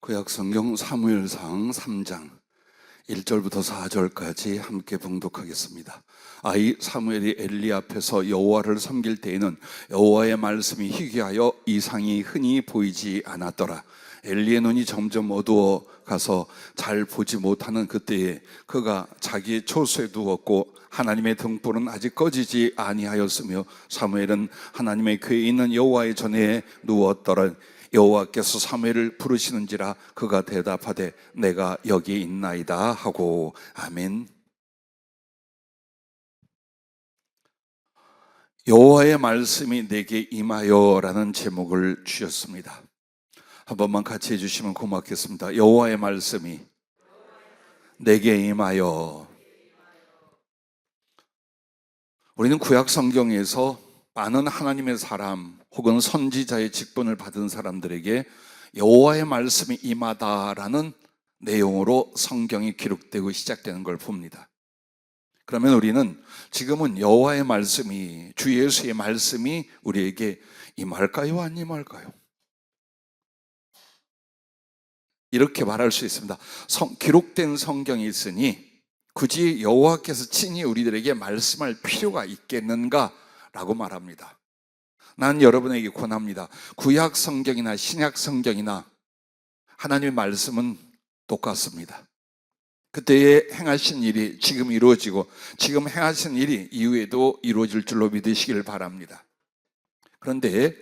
구약성경 사무엘상 3장 1절부터 4절까지 함께 봉독하겠습니다. 이 사무엘이 엘리 앞에서 여호와를 섬길 때에는 여호와의 말씀이 희귀하여 이상이 흔히 보이지 않았더라. 엘리의 눈이 점점 어두워 가서 잘 보지 못하는 그때에 그가 자기의 초소에 누웠고 하나님의 등불은 아직 꺼지지 아니하였으며 사무엘은 하나님의 궤에 있는 여호와의 전에 누웠더라. 여호와께서 사무엘을 부르시는지라 그가 대답하되 내가 여기 있나이다 하고. 아멘. 여호와의 말씀이 내게 임하여 라는 제목을 주셨습니다. 한 번만 같이 해주시면 고맙겠습니다. 여호와의 말씀이 내게 임하여. 우리는 구약 성경에서 많은 하나님의 사람 혹은 선지자의 직분을 받은 사람들에게 여호와의 말씀이 임하다라는 내용으로 성경이 기록되고 시작되는 걸 봅니다. 그러면 우리는 지금은 여호와의 말씀이, 주 예수의 말씀이 우리에게 임할까요? 안 임할까요? 이렇게 말할 수 있습니다. 기록된 성경이 있으니 굳이 여호와께서 친히 우리들에게 말씀할 필요가 있겠는가? 라고 말합니다. 난 여러분에게 권합니다. 구약 성경이나 신약 성경이나 하나님의 말씀은 똑같습니다. 그때에 행하신 일이 지금 이루어지고 지금 행하신 일이 이후에도 이루어질 줄로 믿으시길 바랍니다. 그런데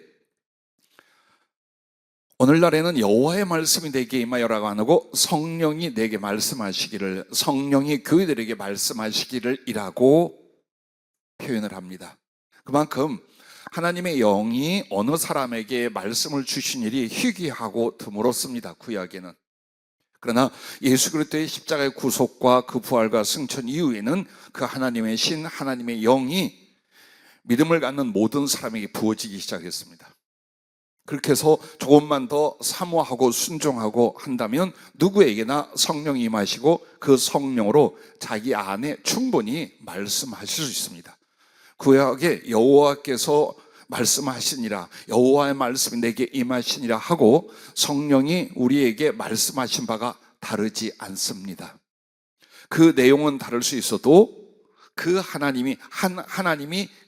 오늘날에는 여호와의 말씀이 내게 임하여라고 안 하고 성령이 내게 말씀하시기를, 성령이 교회들에게 말씀하시기를 이라고 표현을 합니다. 그만큼 하나님의 영이 어느 사람에게 말씀을 주신 일이 희귀하고 드물었습니다. 구약에는. 그러나 예수 그리스도의 십자가의 구속과 그 부활과 승천 이후에는 그 하나님의 신, 하나님의 영이 믿음을 갖는 모든 사람에게 부어지기 시작했습니다. 그렇게 해서 조금만 더 사모하고 순종하고 한다면 누구에게나 성령이 임하시고 그 성령으로 자기 안에 충분히 말씀하실 수 있습니다. 구약에 여호와께서 말씀하시니라, 여호와의 말씀이 내게 임하시니라 하고 성령이 우리에게 말씀하신 바가 다르지 않습니다. 그 내용은 다를 수 있어도 그 하나님이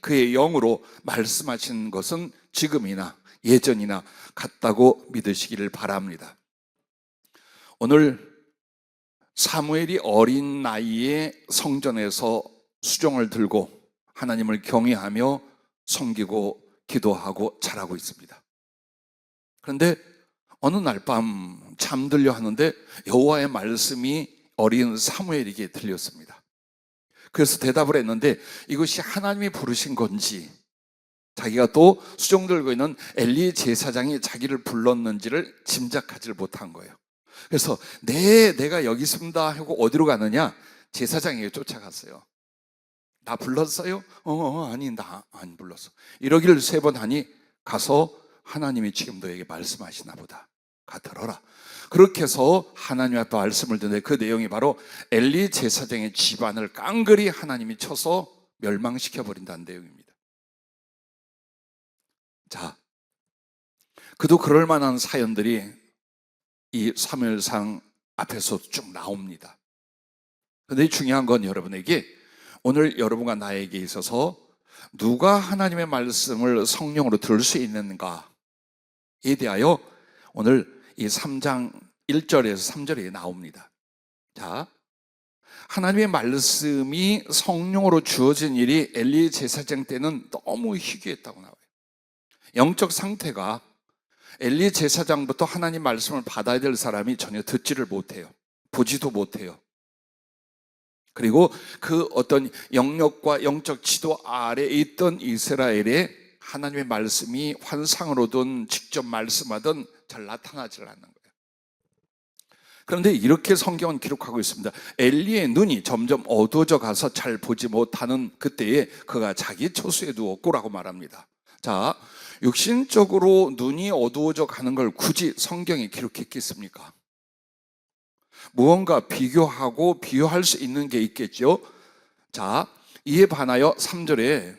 그의 영으로 말씀하신 것은 지금이나 예전이나 같다고 믿으시기를 바랍니다. 오늘 사무엘이 어린 나이에 성전에서 수종을 들고 하나님을 경외하며 섬기고 기도하고 자라고 있습니다. 그런데 어느 날 밤 잠들려 하는데 여호와의 말씀이 어린 사무엘에게 들렸습니다. 그래서 대답을 했는데 이것이 하나님이 부르신 건지, 자기가 또 수종 들고 있는 엘리 제사장이 자기를 불렀는지를 짐작하지 못한 거예요. 그래서 내가 여기 있습니다 하고 어디로 가느냐? 제사장에게 쫓아갔어요. 나 불렀어요? 아니 나 안 불렀어. 이러기를 3번 하니 가서 하나님이 지금 너에게 말씀하시나 보다. 가 들어라. 그렇게 해서 하나님 앞에 말씀을 듣는데 그 내용이 바로 엘리 제사장의 집안을 깡그리 하나님이 쳐서 멸망시켜버린다는 내용입니다. 자, 그도 그럴 만한 사연들이 이 사무엘상 앞에서 쭉 나옵니다. 그런데 중요한 건 여러분에게 오늘 여러분과 나에게 있어서 누가 하나님의 말씀을 성령으로 들을 수 있는가에 대하여 오늘 이 3장 1절에서 3절에 나옵니다. 자, 하나님의 말씀이 성령으로 주어진 일이 엘리 제사장 때는 너무 희귀했다고 나와요. 영적 상태가 엘리 제사장부터 하나님 말씀을 받아야 될 사람이 전혀 듣지를 못해요. 보지도 못해요. 그리고 그 어떤 영역과 영적 지도 아래에 있던 이스라엘에 하나님의 말씀이 환상으로든 직접 말씀하든 잘 나타나지 않는 거예요. 그런데 이렇게 성경은 기록하고 있습니다. 엘리의 눈이 점점 어두워져 가서 잘 보지 못하는 그때에 그가 자기 초소에 누웠고라고 말합니다. 자, 육신적으로 눈이 어두워져 가는 걸 굳이 성경에 기록했겠습니까? 무언가 비교하고 비유할 수 있는 게 있겠죠. 자, 이에 반하여 3절에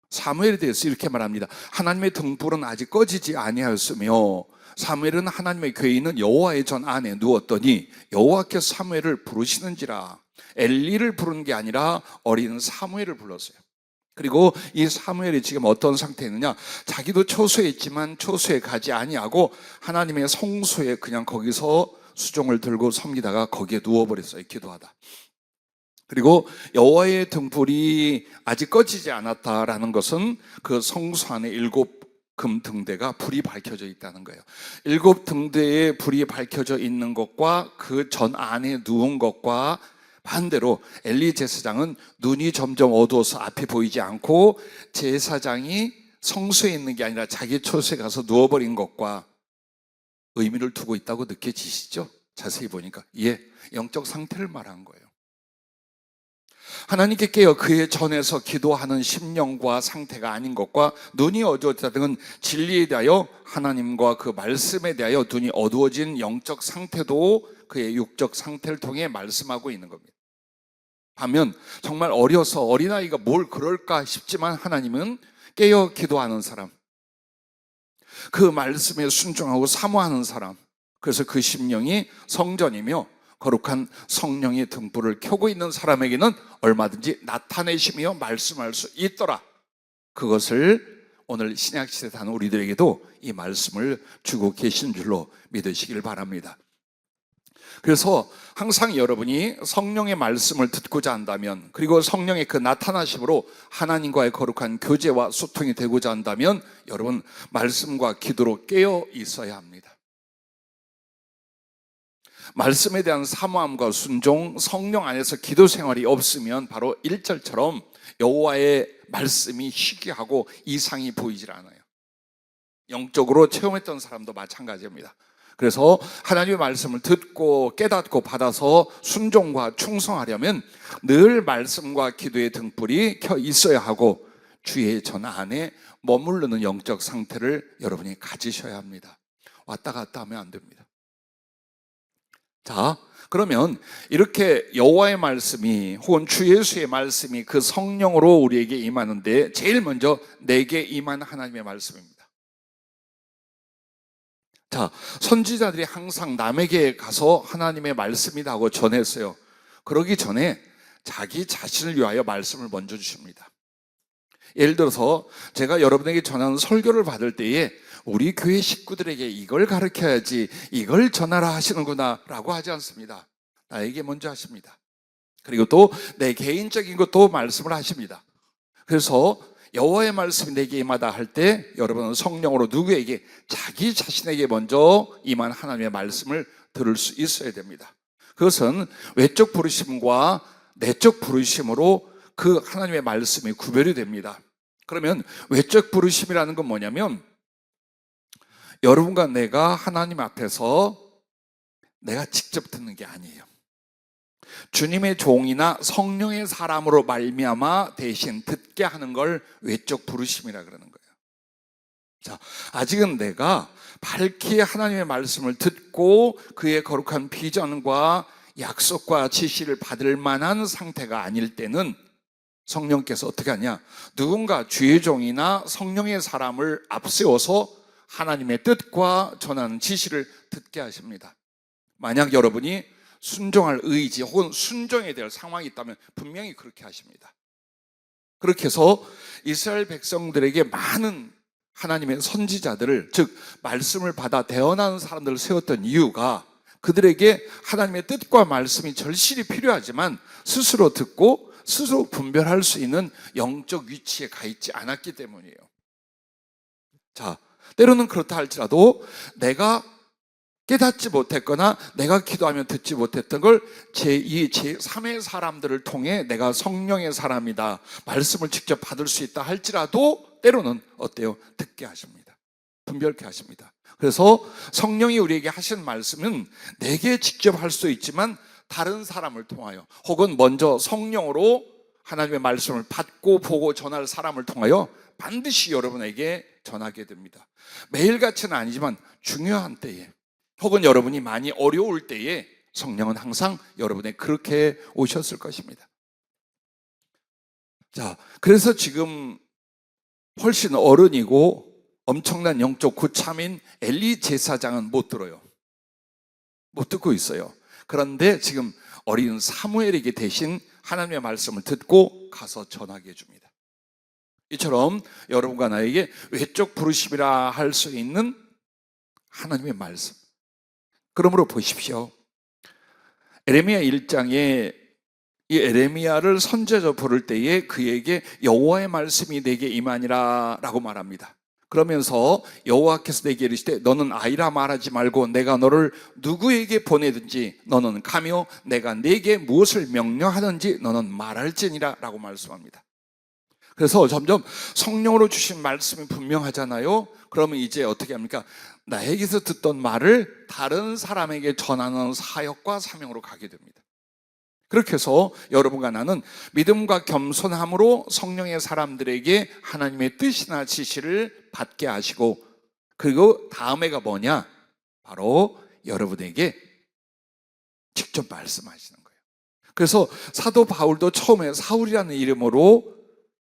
사무엘에 대해서 이렇게 말합니다. 하나님의 등불은 아직 꺼지지 아니하였으며 사무엘은 하나님의 궤에 있는 여호와의 전 안에 누웠더니 여호와께서 사무엘을 부르시는지라. 엘리를 부른 게 아니라 어린 사무엘을 불렀어요. 그리고 이 사무엘이 지금 어떤 상태였느냐, 자기도 초소에 있지만 초소에 가지 아니하고 하나님의 성소에 그냥 거기서 수종을 들고 섬기다가 거기에 누워버렸어요. 기도하다. 그리고 여호와의 등불이 아직 꺼지지 않았다라는 것은 그 성소 안에 7금 등대가 불이 밝혀져 있다는 거예요. 7 등대에 불이 밝혀져 있는 것과 그 전 안에 누운 것과 반대로 엘리 제사장은 눈이 점점 어두워서 앞이 보이지 않고 제사장이 성소에 있는 게 아니라 자기 초소에 가서 누워버린 것과 의미를 두고 있다고 느껴지시죠? 자세히 보니까 영적 상태를 말한 거예요. 하나님께 깨어 그의 전에서 기도하는 심령과 상태가 아닌 것과 눈이 어두워졌다는 진리에 대하여 하나님과 그 말씀에 대하여 눈이 어두워진 영적 상태도 그의 육적 상태를 통해 말씀하고 있는 겁니다. 반면 정말 어려서 어린아이가 뭘 그럴까 싶지만 하나님은 깨어 기도하는 사람, 그 말씀에 순종하고 사모하는 사람, 그래서 그 심령이 성전이며 거룩한 성령의 등불을 켜고 있는 사람에게는 얼마든지 나타내시며 말씀할 수 있더라. 그것을 오늘 신약시대 사는 우리들에게도 이 말씀을 주고 계신 줄로 믿으시길 바랍니다. 그래서 항상 여러분이 성령의 말씀을 듣고자 한다면, 그리고 성령의 그 나타나심으로 하나님과의 거룩한 교제와 소통이 되고자 한다면 여러분 말씀과 기도로 깨어 있어야 합니다. 말씀에 대한 사모함과 순종, 성령 안에서 기도 생활이 없으면 바로 1절처럼 여호와의 말씀이 희귀하고 이상이 보이질 않아요. 영적으로 체험했던 사람도 마찬가지입니다. 그래서 하나님의 말씀을 듣고 깨닫고 받아서 순종과 충성하려면 늘 말씀과 기도의 등불이 켜 있어야 하고 주의 전 안에 머무르는 영적 상태를 여러분이 가지셔야 합니다. 왔다 갔다 하면 안 됩니다. 자, 그러면 이렇게 여호와의 말씀이 혹은 주 예수의 말씀이 그 성령으로 우리에게 임하는데 제일 먼저 내게 임한 하나님의 말씀입니다. 자, 선지자들이 항상 남에게 가서 하나님의 말씀이다 하고 전했어요. 그러기 전에 자기 자신을 위하여 말씀을 먼저 주십니다. 예를 들어서 제가 여러분에게 전하는 설교를 받을 때에 우리 교회 식구들에게 이걸 가르쳐야지, 이걸 전하라 하시는구나 라고 하지 않습니다. 나에게 먼저 하십니다. 그리고 또 내 개인적인 것도 말씀을 하십니다. 그래서 여호와의 말씀이 내게 임하다 할 때 여러분은 성령으로 누구에게? 자기 자신에게 먼저 임한 하나님의 말씀을 들을 수 있어야 됩니다. 그것은 외적 부르심과 내적 부르심으로 그 하나님의 말씀이 구별이 됩니다. 그러면 외적 부르심이라는 건 뭐냐면 여러분과 내가 하나님 앞에서 내가 직접 듣는 게 아니에요. 주님의 종이나 성령의 사람으로 말미암아 대신 듣게 하는 걸 외적 부르심이라 그러는 거예요. 자, 아직은 내가 밝히 하나님의 말씀을 듣고 그의 거룩한 비전과 약속과 지시를 받을 만한 상태가 아닐 때는 성령께서 어떻게 하냐? 누군가 주의 종이나 성령의 사람을 앞세워서 하나님의 뜻과 전하는 지시를 듣게 하십니다. 만약 여러분이 순종할 의지 혹은 순종해야 될 상황이 있다면 분명히 그렇게 하십니다. 그렇게 해서 이스라엘 백성들에게 많은 하나님의 선지자들을, 즉 말씀을 받아 대언하는 사람들을 세웠던 이유가 그들에게 하나님의 뜻과 말씀이 절실히 필요하지만 스스로 듣고 스스로 분별할 수 있는 영적 위치에 가 있지 않았기 때문이에요. 자, 때로는 그렇다 할지라도 내가 깨닫지 못했거나 내가 기도하면 듣지 못했던 걸 제2, 제3의 사람들을 통해 내가 성령의 사람이다, 말씀을 직접 받을 수 있다 할지라도 때로는 어때요? 듣게 하십니다. 분별케 하십니다. 그래서 성령이 우리에게 하신 말씀은 내게 직접 할 수도 있지만 다른 사람을 통하여 혹은 먼저 성령으로 하나님의 말씀을 받고 보고 전할 사람을 통하여 반드시 여러분에게 전하게 됩니다. 매일같이는 아니지만 중요한 때에 혹은 여러분이 많이 어려울 때에 성령은 항상 여러분에 그렇게 오셨을 것입니다. 자, 그래서 지금 훨씬 어른이고 엄청난 영적 고참인 엘리 제사장은 못 들어요. 못 듣고 있어요. 그런데 지금 어린 사무엘에게 대신 하나님의 말씀을 듣고 가서 전하게 해줍니다. 이처럼 여러분과 나에게 외적 부르심이라 할 수 있는 하나님의 말씀. 그러므로 보십시오. 에레미야 1장에 이 에레미야를 선지자로 부를 때에 그에게 여호와의 말씀이 내게 임하니라 라고 말합니다. 그러면서 여호와께서 내게 이르시되 너는 아이라 말하지 말고 내가 너를 누구에게 보내든지 너는 가며 내가 네게 무엇을 명령하든지 너는 말할지니라 라고 말씀합니다. 그래서 점점 성령으로 주신 말씀이 분명하잖아요. 그러면 이제 어떻게 합니까? 나에게서 듣던 말을 다른 사람에게 전하는 사역과 사명으로 가게 됩니다. 그렇게 해서 여러분과 나는 믿음과 겸손함으로 성령의 사람들에게 하나님의 뜻이나 지시를 받게 하시고, 그리고 다음에가 뭐냐? 바로 여러분에게 직접 말씀하시는 거예요. 그래서 사도 바울도 처음에 사울이라는 이름으로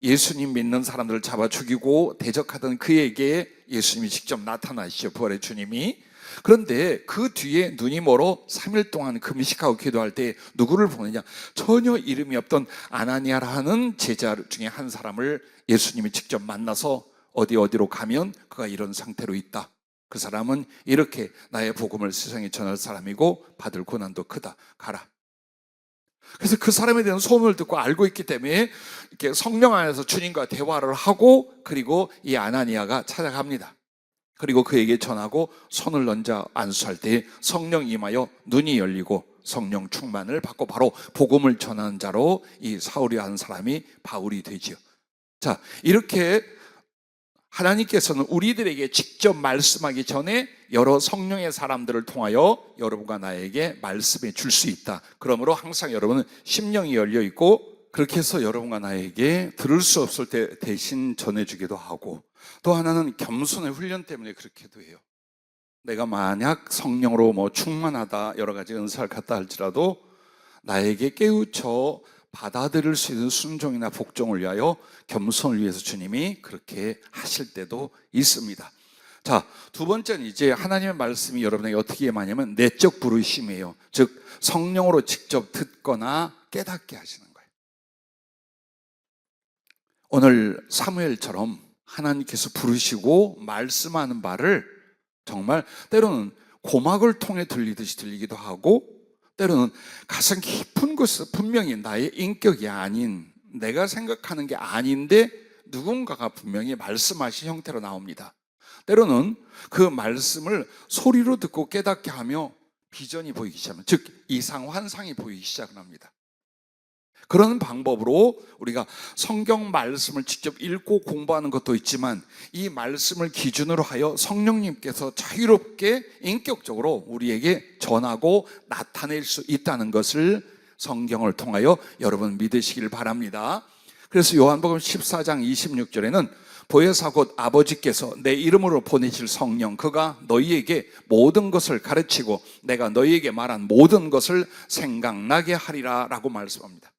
예수님 믿는 사람들을 잡아 죽이고 대적하던 그에게 예수님이 직접 나타나시죠. 부활의 주님이. 그런데 그 뒤에 눈이 멀어 3일 동안 금식하고 기도할 때 누구를 보내냐? 전혀 이름이 없던 아나니아라 하는 제자 중에 한 사람을 예수님이 직접 만나서 어디로 가면 그가 이런 상태로 있다. 그 사람은 이렇게 나의 복음을 세상에 전할 사람이고 받을 고난도 크다. 가라. 그래서 그 사람에 대한 소문을 듣고 알고 있기 때문에 이렇게 성령 안에서 주님과 대화를 하고, 그리고 이 아나니아가 찾아갑니다. 그리고 그에게 전하고 손을 얹어 안수할 때 성령 임하여 눈이 열리고 성령 충만을 받고 바로 복음을 전하는 자로 이 사울이 한 사람이 바울이 되지요. 자, 이렇게 하나님께서는 우리들에게 직접 말씀하기 전에 여러 성령의 사람들을 통하여 여러분과 나에게 말씀해 줄 수 있다. 그러므로 항상 여러분은 심령이 열려 있고, 그렇게 해서 여러분과 나에게 들을 수 없을 때 대신 전해주기도 하고, 또 하나는 겸손의 훈련 때문에 그렇게도 해요. 내가 만약 성령으로 충만하다, 여러 가지 은사를 갖다 할지라도 나에게 깨우쳐 받아들일 수 있는 순종이나 복종을 위하여 겸손을 위해서 주님이 그렇게 하실 때도 있습니다. 자, 두 번째는 이제 하나님의 말씀이 여러분에게 어떻게 임하냐면 내적 부르심이에요. 즉 성령으로 직접 듣거나 깨닫게 하시는 거예요. 오늘 사무엘처럼 하나님께서 부르시고 말씀하는 바를 정말 때로는 고막을 통해 들리듯이 들리기도 하고, 때로는 가슴 깊은 곳에서 분명히 나의 인격이 아닌, 내가 생각하는 게 아닌데 누군가가 분명히 말씀하신 형태로 나옵니다. 때로는 그 말씀을 소리로 듣고 깨닫게 하며 비전이 보이기 시작합니다. 즉 이상 환상이 보이기 시작을 합니다. 그런 방법으로 우리가 성경 말씀을 직접 읽고 공부하는 것도 있지만, 이 말씀을 기준으로 하여 성령님께서 자유롭게 인격적으로 우리에게 전하고 나타낼 수 있다는 것을 성경을 통하여 여러분 믿으시길 바랍니다. 그래서 요한복음 14장 26절에는 보혜사 곧 아버지께서 내 이름으로 보내실 성령, 그가 너희에게 모든 것을 가르치고 내가 너희에게 말한 모든 것을 생각나게 하리라 라고 말씀합니다.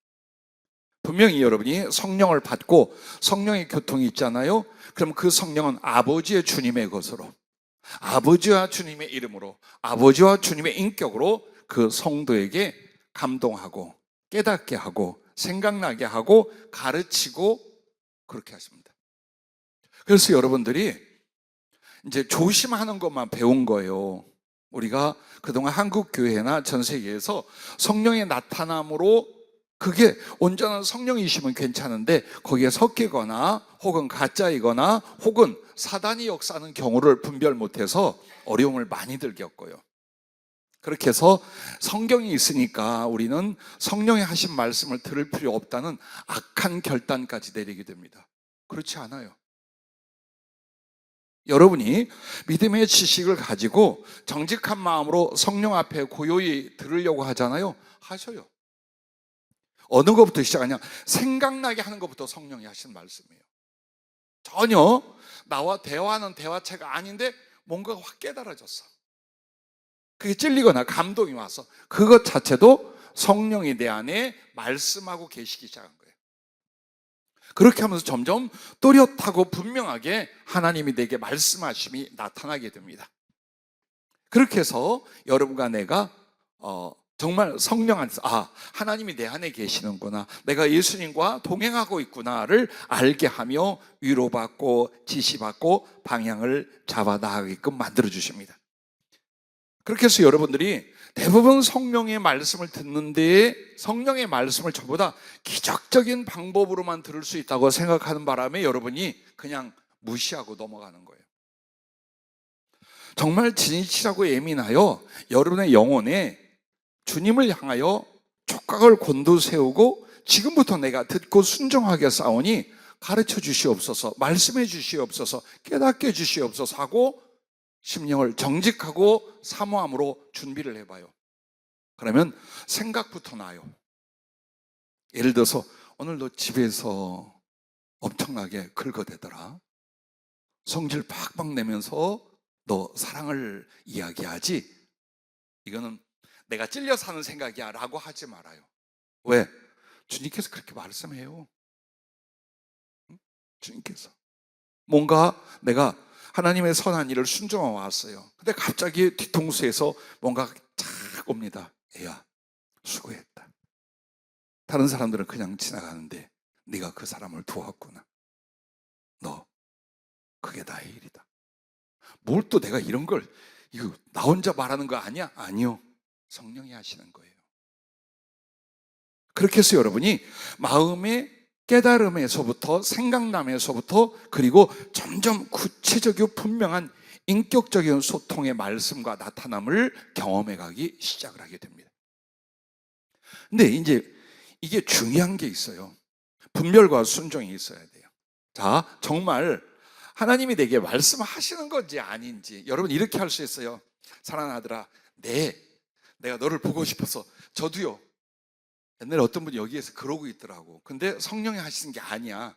분명히 여러분이 성령을 받고 성령의 교통이 있잖아요. 그럼 그 성령은 아버지의 주님의 것으로, 아버지와 주님의 이름으로, 아버지와 주님의 인격으로 그 성도에게 감동하고 깨닫게 하고 생각나게 하고 가르치고 그렇게 하십니다. 그래서 여러분들이 이제 조심하는 것만 배운 거예요. 우리가 그동안 한국 교회나 전 세계에서 성령의 나타남으로 그게 온전한 성령이시면 괜찮은데 거기에 섞이거나 혹은 가짜이거나 혹은 사단이 역사하는 경우를 분별 못해서 어려움을 많이들 겪어요. 그렇게 해서 성경이 있으니까 우리는 성령이 하신 말씀을 들을 필요 없다는 악한 결단까지 내리게 됩니다. 그렇지 않아요. 여러분이 믿음의 지식을 가지고 정직한 마음으로 성령 앞에 고요히 들으려고 하잖아요. 하셔요. 어느 것부터 시작하냐? 생각나게 하는 것부터 성령이 하신 말씀이에요. 전혀 나와 대화하는 대화체가 아닌데 뭔가가 확 깨달아졌어. 그게 찔리거나 감동이 와서 그것 자체도 성령이 내 안에 말씀하고 계시기 시작한 거예요. 그렇게 하면서 점점 또렷하고 분명하게 하나님이 내게 말씀하심이 나타나게 됩니다. 그렇게 해서 여러분과 내가 정말 성령 안에서 하나님이 내 안에 계시는구나, 내가 예수님과 동행하고 있구나를 알게 하며 위로받고 지시받고 방향을 잡아 나가게끔 만들어 주십니다. 그렇게 해서 여러분들이 대부분 성령의 말씀을 듣는데 성령의 말씀을 저보다 기적적인 방법으로만 들을 수 있다고 생각하는 바람에 여러분이 그냥 무시하고 넘어가는 거예요. 정말 진실하고 예민하여 여러분의 영혼에 주님을 향하여 촉각을 곤두세우고 지금부터 내가 듣고 순종하게 싸우니 가르쳐 주시옵소서, 말씀해 주시옵소서, 깨닫게 주시옵소서 하고 심령을 정직하고 사모함으로 준비를 해봐요. 그러면 생각부터 나요. 예를 들어서 오늘 너 집에서 엄청나게 긁어대더라. 성질 팍팍 내면서 너 사랑을 이야기하지? 이거는 내가 찔려 사는 생각이야 라고 하지 말아요. 왜? 주님께서 그렇게 말씀해요. 주님께서 뭔가 내가 하나님의 선한 일을 순종하고 왔어요. 근데 갑자기 뒤통수에서 뭔가 착 옵니다. 애야, 수고했다. 다른 사람들은 그냥 지나가는데 네가 그 사람을 도왔구나. 너 그게 나의 일이다. 뭘 또 내가 이런 걸 이거 나 혼자 말하는 거 아니야? 아니요, 성령이 하시는 거예요. 그렇게 해서 여러분이 마음의 깨달음에서부터 생각남에서부터 그리고 점점 구체적이고 분명한 인격적인 소통의 말씀과 나타남을 경험해 가기 시작을 하게 됩니다. 근데 이제 이게 중요한 게 있어요. 분별과 순종이 있어야 돼요. 자, 정말 하나님이 내게 말씀하시는 건지 아닌지 여러분 이렇게 할 수 있어요. 사랑하는 아들아, 내가 너를 보고 싶어서. 저도요. 옛날에 어떤 분이 여기에서 그러고 있더라고. 근데 성령이 하시는 게 아니야.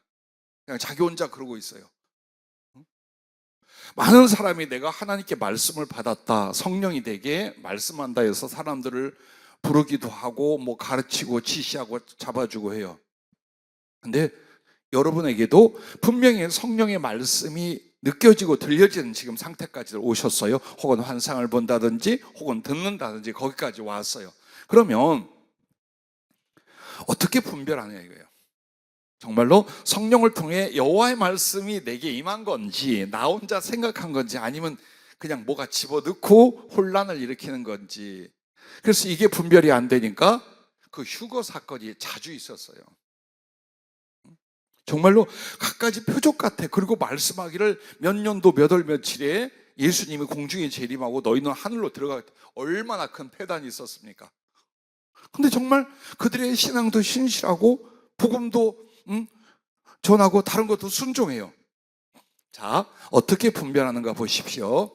그냥 자기 혼자 그러고 있어요. 많은 사람이 내가 하나님께 말씀을 받았다, 성령이 내게 말씀한다 해서 사람들을 부르기도 하고 뭐 가르치고 지시하고 잡아주고 해요. 근데 여러분에게도 분명히 성령의 말씀이 느껴지고 들려지는 지금 상태까지 오셨어요. 혹은 환상을 본다든지 혹은 듣는다든지 거기까지 왔어요. 그러면 어떻게 분별하냐 이거예요. 정말로 성령을 통해 여호와의 말씀이 내게 임한 건지 나 혼자 생각한 건지 아니면 그냥 뭐가 집어넣고 혼란을 일으키는 건지. 그래서 이게 분별이 안 되니까 그 휴거 사건이 자주 있었어요. 정말로 갖가지 표적 같아. 그리고 말씀하기를 몇 년도 몇 월 며칠에 예수님이 공중에 재림하고 너희는 하늘로 들어가겠다. 얼마나 큰 패단이 있었습니까? 근데 정말 그들의 신앙도 신실하고 복음도 전하고 다른 것도 순종해요. 자, 어떻게 분별하는가 보십시오.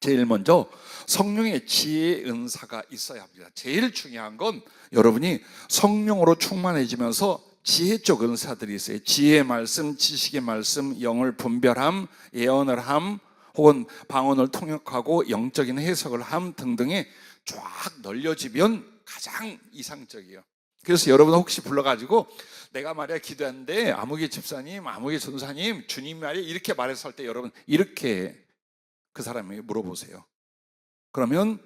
제일 먼저 성령의 지혜의 은사가 있어야 합니다. 제일 중요한 건 여러분이 성령으로 충만해지면서 지혜적 은사들이 있어요. 지혜의 말씀, 지식의 말씀, 영을 분별함, 예언을 함, 혹은 방언을 통역하고 영적인 해석을 함 등등의 쫙 널려지면 가장 이상적이에요. 그래서 여러분 혹시 불러가지고 내가 말이야 기도했는데 아무개 집사님, 아무개 전사님, 주님 말이야 이렇게 말했을 때 여러분 이렇게 그 사람에게 물어보세요. 그러면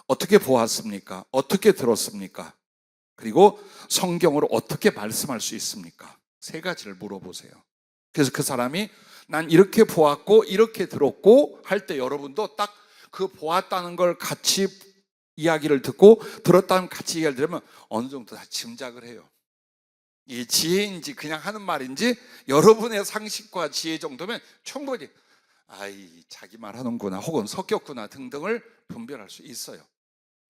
어떻게 보았습니까? 어떻게 들었습니까? 그리고 성경으로 어떻게 말씀할 수 있습니까? 세 가지를 물어보세요. 그래서 그 사람이 난 이렇게 보았고 이렇게 들었고 할 때 여러분도 딱 그 보았다는 걸 같이 이야기를 듣고 들었다는 같이 이야기를 들으면 어느 정도 다 짐작을 해요. 이게 지혜인지 그냥 하는 말인지 여러분의 상식과 지혜 정도면 충분히 자기 말 하는구나 혹은 섞였구나 등등을 분별할 수 있어요.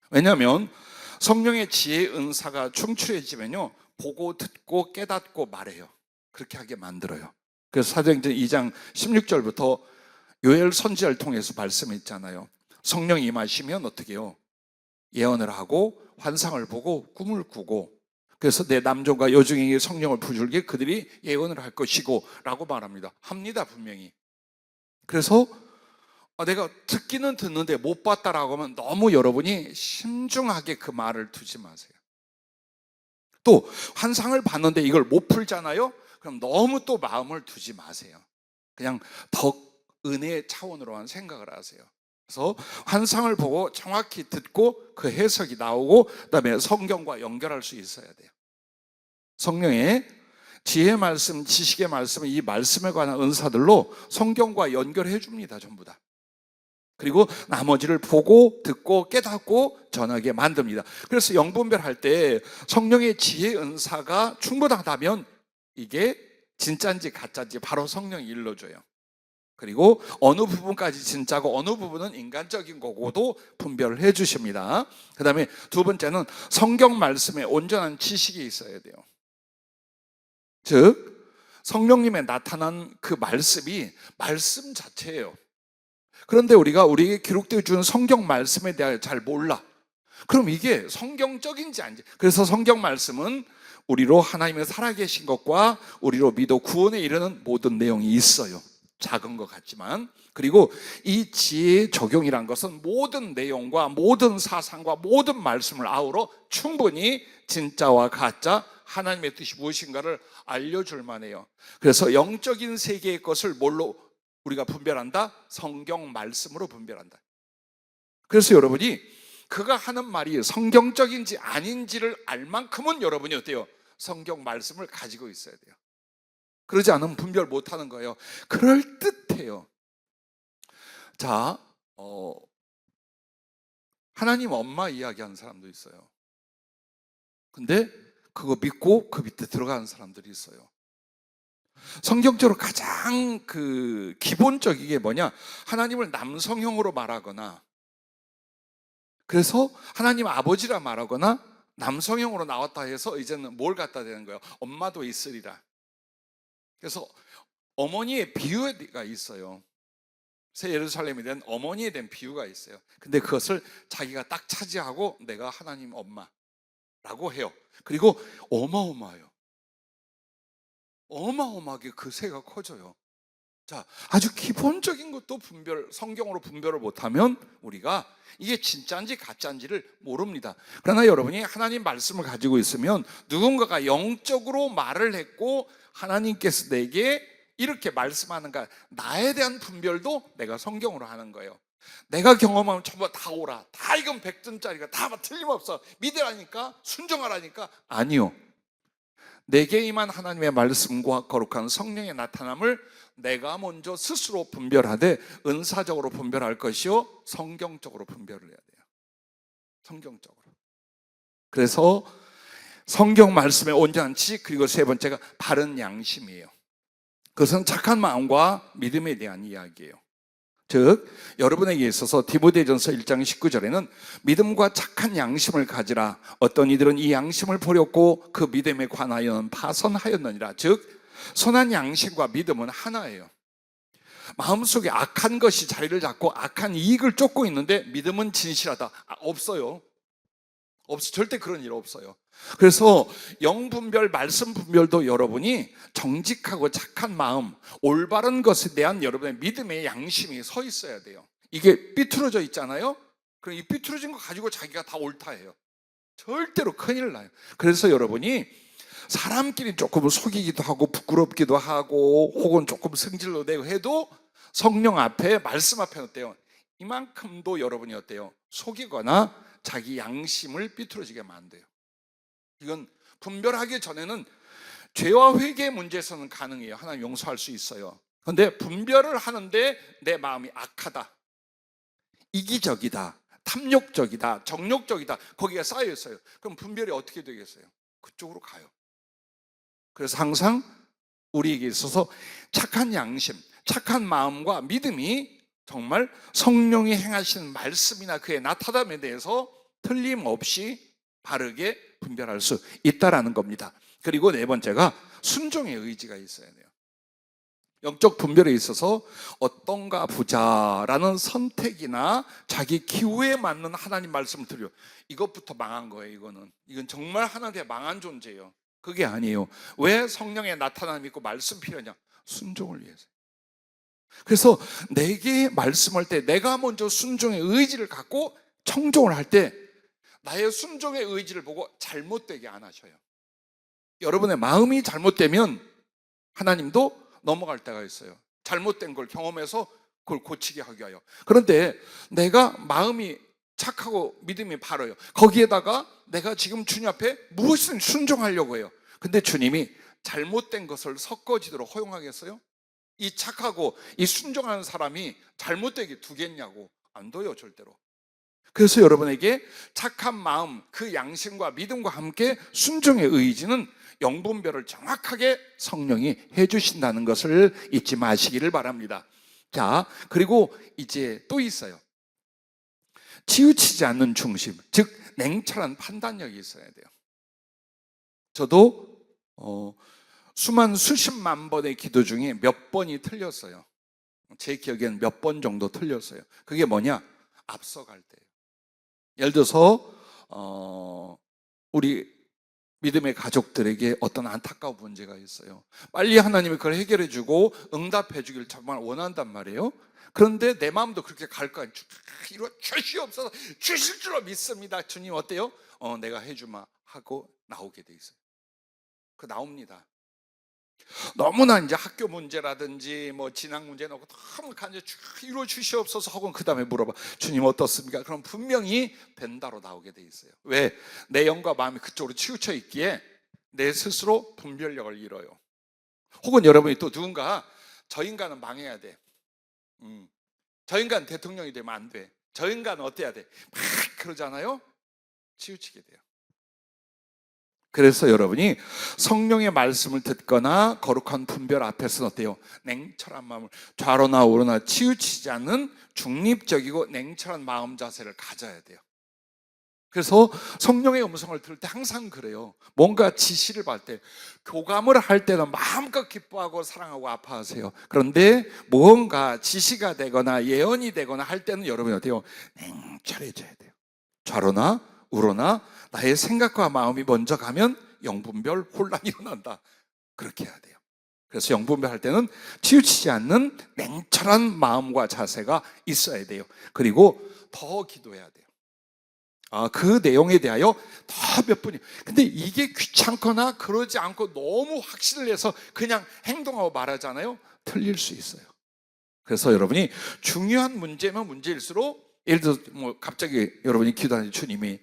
왜냐하면 성령의 지혜의 은사가 충출해지면요 보고 듣고 깨닫고 말해요. 그렇게 하게 만들어요. 그래서 사도행전 2장 16절부터 요엘 선지자를 통해서 말씀했잖아요. 성령이 임하시면 어떻게 해요? 예언을 하고 환상을 보고 꿈을 꾸고, 그래서 내 남종과 여종에게 성령을 부줄게 그들이 예언을 할 것이고 라고 말합니다. 합니다 분명히. 그래서 내가 듣기는 듣는데 못 봤다라고 하면 너무 여러분이 신중하게 그 말을 두지 마세요. 또 환상을 봤는데 이걸 못 풀잖아요? 그럼 너무 또 마음을 두지 마세요. 그냥 더 은혜의 차원으로만 생각을 하세요. 그래서 환상을 보고 정확히 듣고 그 해석이 나오고 그다음에 성경과 연결할 수 있어야 돼요. 성령의 지혜의 말씀, 지식의 말씀, 이 말씀에 관한 은사들로 성경과 연결해 줍니다. 전부 다. 그리고 나머지를 보고 듣고 깨닫고 전하게 만듭니다. 그래서 영분별할 때 성령의 지혜 은사가 충분하다면 이게 진짜인지 가짜인지 바로 성령이 일러줘요. 그리고 어느 부분까지 진짜고 어느 부분은 인간적인 거고도 분별을 해 주십니다. 그 다음에 두 번째는 성경 말씀에 온전한 지식이 있어야 돼요. 즉 성령님의 나타난 그 말씀이 말씀 자체예요. 그런데 우리가 우리에게 기록되어 준 성경 말씀에 대하여 잘 몰라. 그럼 이게 성경적인지 아닌지. 그래서 성경 말씀은 우리로 하나님의 살아계신 것과 우리로 믿어 구원에 이르는 모든 내용이 있어요. 작은 것 같지만. 그리고 이 지혜의 적용이란 것은 모든 내용과 모든 사상과 모든 말씀을 아우러 충분히 진짜와 가짜, 하나님의 뜻이 무엇인가를 알려줄 만해요. 그래서 영적인 세계의 것을 뭘로 우리가 분별한다? 성경 말씀으로 분별한다. 그래서 여러분이 그가 하는 말이 성경적인지 아닌지를 알 만큼은 여러분이 어때요? 성경 말씀을 가지고 있어야 돼요. 그러지 않으면 분별 못하는 거예요. 그럴듯해요. 자, 하나님 엄마 이야기하는 사람도 있어요. 근데 그거 믿고 그 밑에 들어가는 사람들이 있어요. 성경적으로 가장 기본적인 게 뭐냐? 하나님을 남성형으로 말하거나, 그래서 하나님 아버지라 말하거나, 남성형으로 나왔다 해서 이제는 뭘 갖다 대는 거예요? 엄마도 있으리라. 그래서 어머니의 비유가 있어요. 새 예루살렘에 대한 어머니에 대한 비유가 있어요. 근데 그것을 자기가 딱 차지하고 내가 하나님 엄마라고 해요. 그리고 어마어마해요. 어마어마하게 그 새가 커져요. 자, 아주 기본적인 것도 성경으로 분별을 못하면 우리가 이게 진짜인지 가짜인지를 모릅니다. 그러나 여러분이 하나님 말씀을 가지고 있으면 누군가가 영적으로 말을 했고 하나님께서 내게 이렇게 말씀하는가, 나에 대한 분별도 내가 성경으로 하는 거예요. 내가 경험하면 전부 다 오라, 다 이건 100점짜리가 다 틀림없어, 믿으라니까, 순종하라니까. 아니요. 내게 임한 하나님의 말씀과 거룩한 성령의 나타남을 내가 먼저 스스로 분별하되 은사적으로 분별할 것이요, 성경적으로 분별을 해야 돼요. 성경적으로. 그래서 성경 말씀의 온전한 지식, 그리고 세 번째가 바른 양심이에요. 그것은 착한 마음과 믿음에 대한 이야기예요. 즉 여러분에게 있어서 디모데전서 1장 19절에는 믿음과 착한 양심을 가지라. 어떤 이들은 이 양심을 버렸고 그 믿음에 관하여는 파선하였느니라. 즉 선한 양심과 믿음은 하나예요. 마음속에 악한 것이 자리를 잡고 악한 이익을 쫓고 있는데 믿음은 진실하다, 없어요. 절대 그런 일 없어요. 그래서 영분별, 말씀 분별도 여러분이 정직하고 착한 마음, 올바른 것에 대한 여러분의 믿음의 양심이 서 있어야 돼요. 이게 삐뚤어져 있잖아요. 그럼 이 삐뚤어진 거 가지고 자기가 다 옳다 해요. 절대로 큰일 나요. 그래서 여러분이 사람끼리 조금 속이기도 하고 부끄럽기도 하고 혹은 조금 성질로 내고 해도 성령 앞에, 말씀 앞에 어때요? 이만큼도 여러분이 어때요? 속이거나 자기 양심을 삐뚤어지게 만들어요. 이건 분별하기 전에는 죄와 회개의 문제에서는 가능해요. 하나님 용서할 수 있어요. 그런데 분별을 하는데 내 마음이 악하다, 이기적이다, 탐욕적이다, 정욕적이다, 거기가 쌓여 있어요. 그럼 분별이 어떻게 되겠어요? 그쪽으로 가요. 그래서 항상 우리에게 있어서 착한 양심, 착한 마음과 믿음이 정말 성령이 행하시는 말씀이나 그의 나타남에 대해서 틀림없이 바르게 분별할 수 있다라는 겁니다. 그리고 네 번째가 순종의 의지가 있어야 돼요. 영적 분별에 있어서 어떤가 보자라는 선택이나 자기 기호에 맞는 하나님 말씀을 들어요. 이것부터 망한 거예요. 이건 정말 하나님의 망한 존재예요. 그게 아니에요. 왜 성령의 나타남이 있고 말씀 필요하냐? 순종을 위해서. 그래서 내게 말씀할 때 내가 먼저 순종의 의지를 갖고 청종을 할 때 나의 순종의 의지를 보고 잘못되게 안 하셔요. 여러분의 마음이 잘못되면 하나님도 넘어갈 때가 있어요. 잘못된 걸 경험해서 그걸 고치게 하기 위하여. 그런데 내가 마음이 착하고 믿음이 바로요. 거기에다가 내가 지금 주님 앞에 무엇이든 순종하려고 해요. 근데 주님이 잘못된 것을 섞어지도록 허용하겠어요? 이 착하고 이 순종하는 사람이 잘못되게 두겠냐고. 안 둬요, 절대로. 그래서 여러분에게 착한 마음, 그 양심과 믿음과 함께 순종의 의지는 영분별을 정확하게 성령이 해주신다는 것을 잊지 마시기를 바랍니다. 자, 그리고 이제 또 있어요. 치우치지 않는 중심, 즉 냉철한 판단력이 있어야 돼요. 저도 수십만 번의 기도 중에 몇 번이 틀렸어요. 제 기억에는 몇 번 정도 틀렸어요. 그게 뭐냐? 앞서갈 때예요. 예를 들어서 우리 믿음의 가족들에게 어떤 안타까운 문제가 있어요. 빨리 하나님이 그걸 해결해 주고 응답해 주길 정말 원한단 말이에요. 그런데 내 마음도 그렇게 갈까? 이거 주시옵소서, 주실 줄로 믿습니다. 주님 어때요? 내가 해주마 하고 나오게 돼 있어요. 그 나옵니다. 너무나 이제 학교 문제라든지 뭐 진학 문제 놓고 너무 간절히 이루어 주시옵소서 하고 그 다음에 물어봐. 주님 어떻습니까? 그럼 분명히 된다로 나오게 돼 있어요. 왜? 내 영과 마음이 그쪽으로 치우쳐 있기에 내 스스로 분별력을 잃어요. 혹은 여러분이 또 누군가 저 인간은 망해야 돼. 저 인간 대통령이 되면 안 돼. 저 인간은 어때야 돼? 막 그러잖아요. 치우치게 돼요. 그래서 여러분이 성령의 말씀을 듣거나 거룩한 분별 앞에서는 어때요? 냉철한 마음을, 좌로나 우로나 치우치지 않는 중립적이고 냉철한 마음 자세를 가져야 돼요. 그래서 성령의 음성을 들을 때 항상 그래요. 뭔가 지시를 받을 때, 교감을 할 때는 마음껏 기뻐하고 사랑하고 아파하세요. 그런데 뭔가 지시가 되거나 예언이 되거나 할 때는 여러분이 어때요? 냉철해져야 돼요. 좌로나 우로나 나의 생각과 마음이 먼저 가면 영분별 혼란이 일어난다. 그렇게 해야 돼요. 그래서 영분별 할 때는 치우치지 않는 냉철한 마음과 자세가 있어야 돼요. 그리고 더 기도해야 돼요. 그 내용에 대하여 더 몇 분이. 근데 이게 귀찮거나 그러지 않고 너무 확신을 해서 그냥 행동하고 말하잖아요. 틀릴 수 있어요. 그래서 여러분이 중요한 문제면 문제일수록, 예를 들어서 뭐 갑자기 여러분이 기도하는 주님이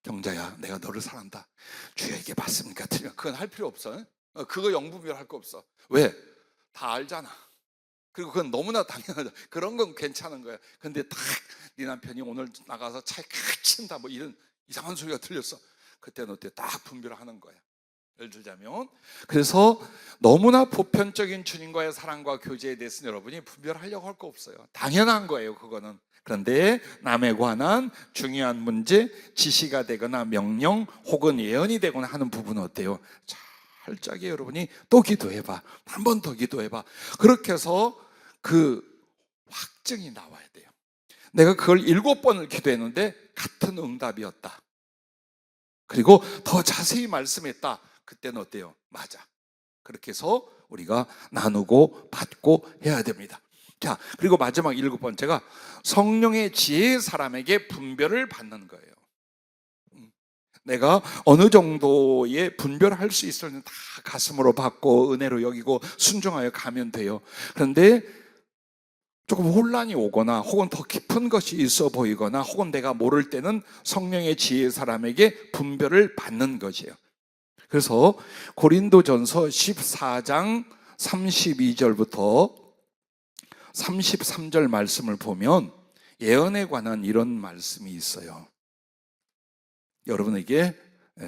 경자야, 내가 너를 사랑한다. 주에게 받습니까? 틀리면 그건 할 필요 없어. 그거 영분별 할 거 없어. 왜? 다 알잖아. 그리고 그건 너무나 당연하다. 그런 건 괜찮은 거야. 근데 딱 네 남편이 오늘 나가서 차에 칵친다 뭐 이런 이상한 소리가 들렸어. 그때는 어때? 딱 분별을 하는 거야. 예를 들자면, 그래서 너무나 보편적인 주님과의 사랑과 교제에 대해서는 여러분이 분별하려고 할 거 없어요. 당연한 거예요, 그거는. 그런데 남에 관한 중요한 문제, 지시가 되거나 명령 혹은 예언이 되거나 하는 부분은 어때요? 살짝에 여러분이 또 기도해봐. 한 번 더 기도해봐. 그렇게 해서 그 확증이 나와야 돼요. 내가 그걸 7번을 기도했는데 같은 응답이었다. 그리고 더 자세히 말씀했다. 그때는 어때요? 맞아. 그렇게 해서 우리가 나누고 받고 해야 됩니다. 자, 그리고 마지막 7번째가 성령의 지혜의 사람에게 분별을 받는 거예요. 내가 어느 정도의 분별을 할 수 있으면 다 가슴으로 받고 은혜로 여기고 순종하여 가면 돼요. 그런데 조금 혼란이 오거나 혹은 더 깊은 것이 있어 보이거나 혹은 내가 모를 때는 성령의 지혜의 사람에게 분별을 받는 것이에요. 그래서 고린도전서 14장 32절부터 33절 말씀을 보면 예언에 관한 이런 말씀이 있어요. 여러분에게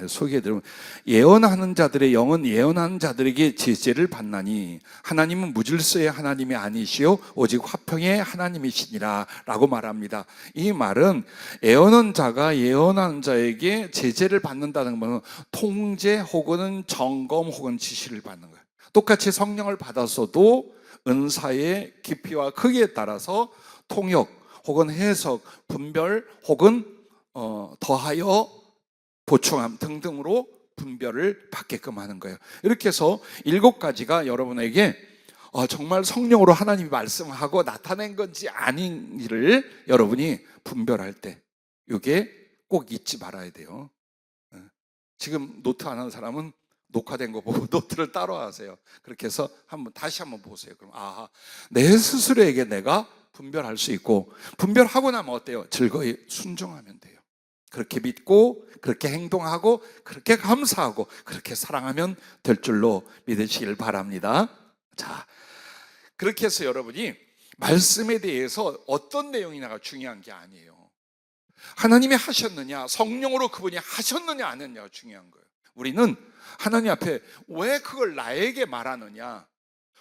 소개해드리면, 예언하는 자들의 영은 예언하는 자들에게 제재를 받나니 하나님은 무질서의 하나님이 아니시오 오직 화평의 하나님이시니라 라고 말합니다. 이 말은 예언하는 자가 예언하는 자에게 제재를 받는다는 것은 통제 혹은 점검 혹은 지시를 받는 거예요. 똑같이 성령을 받았어도 은사의 깊이와 크기에 따라서 통역 혹은 해석, 분별 혹은 더하여 보충함 등등으로 분별을 받게끔 하는 거예요. 이렇게 해서 7가지가 여러분에게 정말 성령으로 하나님이 말씀하고 나타낸 건지 아닌지를 여러분이 분별할 때 이게 꼭 잊지 말아야 돼요. 지금 노트 안 하는 사람은 녹화된 거 보고 노트를 따로 하세요. 그렇게 해서 다시 한번 보세요. 그럼 내 스스로에게 내가 분별할 수 있고, 분별하고 나면 어때요? 즐거이 순종하면 돼요. 그렇게 믿고, 그렇게 행동하고, 그렇게 감사하고, 그렇게 사랑하면 될 줄로 믿으시길 바랍니다. 자, 그렇게 해서 여러분이 말씀에 대해서 어떤 내용이냐가 중요한 게 아니에요. 하나님이 하셨느냐, 성령으로 그분이 하셨느냐 안 했느냐가 중요한 거예요. 우리는 하나님 앞에 왜 그걸 나에게 말하느냐,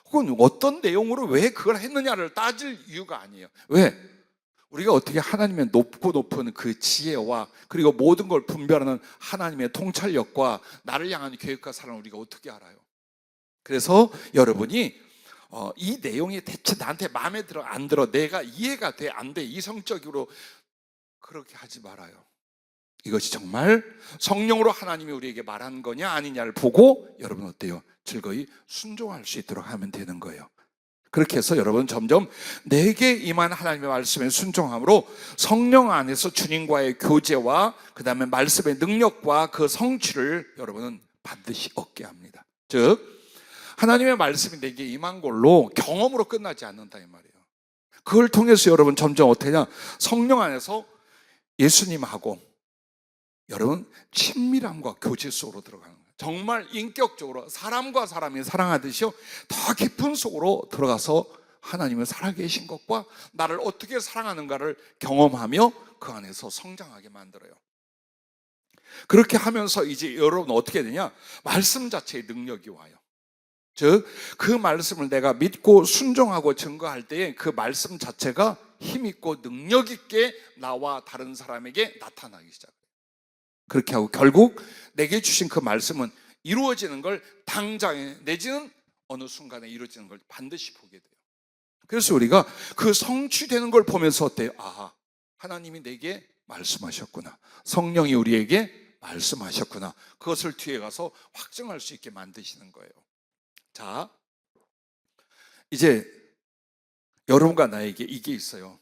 혹은 어떤 내용으로 왜 그걸 했느냐를 따질 이유가 아니에요. 왜? 우리가 어떻게 하나님의 높고 높은 그 지혜와, 그리고 모든 걸 분별하는 하나님의 통찰력과 나를 향한 계획과 사랑을 우리가 어떻게 알아요? 그래서 여러분이 이 내용이 대체 나한테 마음에 들어 안 들어, 내가 이해가 돼 안 돼, 이성적으로 그렇게 하지 말아요. 이것이 정말 성령으로 하나님이 우리에게 말한 거냐 아니냐를 보고 여러분 어때요? 즐거이 순종할 수 있도록 하면 되는 거예요. 그렇게 해서 여러분 점점 내게 임한 하나님의 말씀에 순종함으로 성령 안에서 주님과의 교제와 그 다음에 말씀의 능력과 그 성취를 여러분은 반드시 얻게 합니다. 즉 하나님의 말씀이 내게 임한 걸로 경험으로 끝나지 않는다 이 말이에요. 그걸 통해서 여러분 점점 어떻게 하냐, 성령 안에서 예수님하고 여러분 친밀함과 교제 속으로 들어가는 거예요. 정말 인격적으로 사람과 사람이 사랑하듯이요, 더 깊은 속으로 들어가서 하나님을 살아계신 것과 나를 어떻게 사랑하는가를 경험하며 그 안에서 성장하게 만들어요. 그렇게 하면서 이제 여러분 어떻게 되냐, 말씀 자체의 능력이 와요. 즉 그 말씀을 내가 믿고 순종하고 증거할 때에 그 말씀 자체가 힘있고 능력있게 나와 다른 사람에게 나타나기 시작해요. 그렇게 하고 결국 내게 주신 그 말씀은 이루어지는 걸 당장에 내지는 어느 순간에 이루어지는 걸 반드시 보게 돼요. 그래서 우리가 그 성취되는 걸 보면서 어때요? 하나님이 내게 말씀하셨구나, 성령이 우리에게 말씀하셨구나, 그것을 뒤에 가서 확증할 수 있게 만드시는 거예요. 자, 이제 여러분과 나에게 이게 있어요.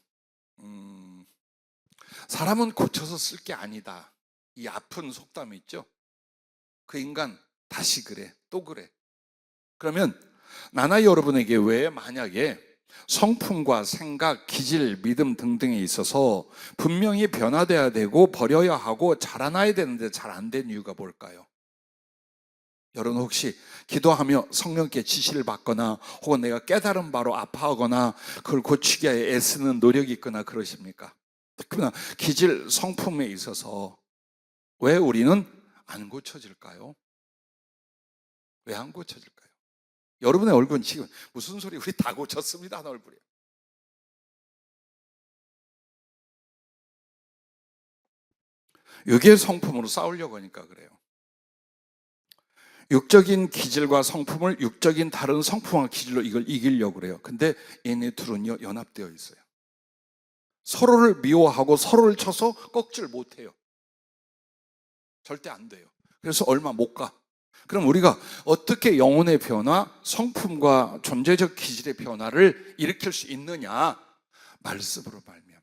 사람은 고쳐서 쓸 게 아니다, 이 아픈 속담이 있죠. 그 인간 다시 그래, 또 그래. 그러면 나나 여러분에게 왜 만약에 성품과 생각, 기질, 믿음 등등에 있어서 분명히 변화돼야 되고 버려야 하고 자라나야 되는데 잘 안 된 이유가 뭘까요? 여러분 혹시 기도하며 성령께 지시를 받거나 혹은 내가 깨달은 바로 아파하거나 그걸 고치기 위해 애쓰는 노력이 있거나 그러십니까? 특히나 기질, 성품에 있어서 왜 우리는 안 고쳐질까요? 왜 안 고쳐질까요? 여러분의 얼굴은 지금 무슨 소리, 우리 다 고쳤습니다 하는 얼굴이에요. 이게 성품으로 싸우려고 하니까 그래요. 육적인 기질과 성품을 육적인 다른 성품과 기질로 이걸 이기려고 그래요. 근데 얘네 둘은요 연합되어 있어요. 서로를 미워하고 서로를 쳐서 꺾질 못해요. 절대 안 돼요. 그래서 얼마 못 가. 그럼 우리가 어떻게 영혼의 변화, 성품과 존재적 기질의 변화를 일으킬 수 있느냐? 말씀으로 말미암아요.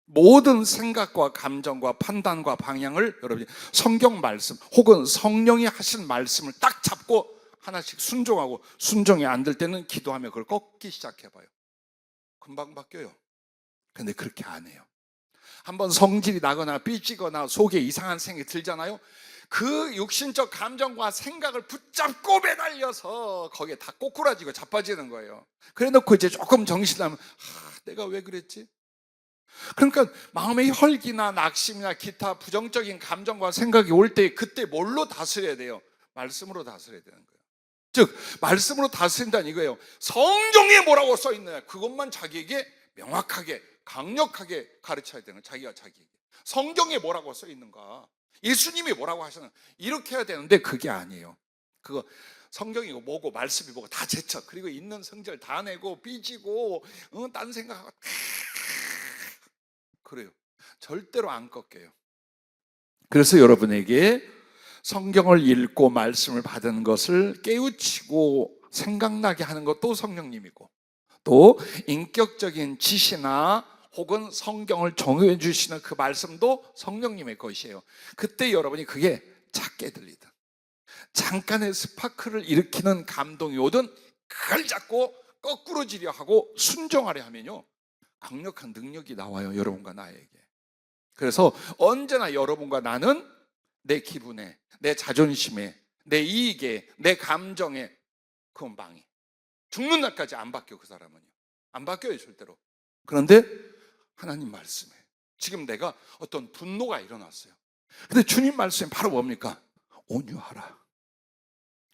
모든 생각과 감정과 판단과 방향을 여러분이 성경 말씀 혹은 성령이 하신 말씀을 딱 잡고 하나씩 순종하고, 순종이 안 될 때는 기도하며 그걸 꺾기 시작해봐요. 금방 바뀌어요. 근데 그렇게 안 해요. 한번 성질이 나거나 삐지거나 속에 이상한 생각이 들잖아요. 그 육신적 감정과 생각을 붙잡고 매달려서 거기에 다 꼬꾸라지고 자빠지는 거예요. 그래 놓고 이제 조금 정신나면 내가 왜 그랬지? 그러니까 마음의 혈기나 낙심이나 기타 부정적인 감정과 생각이 올 때 그때 뭘로 다스려야 돼요? 말씀으로 다스려야 되는 거예요. 즉 말씀으로 다스린다는 이거예요. 성경에 뭐라고 써 있느냐, 그것만 자기에게 명확하게 강력하게 가르쳐야 되는 거예요. 자기가 자기에게 성경에 뭐라고 써 있는가, 예수님이 뭐라고 하셨는가, 이렇게 해야 되는데 그게 아니에요. 그거 성경이고 뭐고 말씀이 뭐고 다 제쳐, 그리고 있는 성질 다 내고 삐지고 딴 생각하고 그래요. 절대로 안 꺾여요. 그래서 여러분에게 성경을 읽고 말씀을 받은 것을 깨우치고 생각나게 하는 것도 성령님이고, 또 인격적인 지시나 혹은 성경을 정해 주시는 그 말씀도 성령님의 것이에요. 그때 여러분이 그게 작게 들리든 잠깐의 스파크를 일으키는 감동이 오든 그걸 잡고 거꾸로지려 하고 순종하려 하면요, 강력한 능력이 나와요, 여러분과 나에게. 그래서 언제나 여러분과 나는 내 기분에, 내 자존심에, 내 이익에, 내 감정에, 그건 망해. 죽는 날까지 안 바뀌어. 그 사람은요, 안 바뀌어요, 절대로. 그런데 하나님 말씀에 지금 내가 어떤 분노가 일어났어요. 근데 주님 말씀이 바로 뭡니까? 온유하라.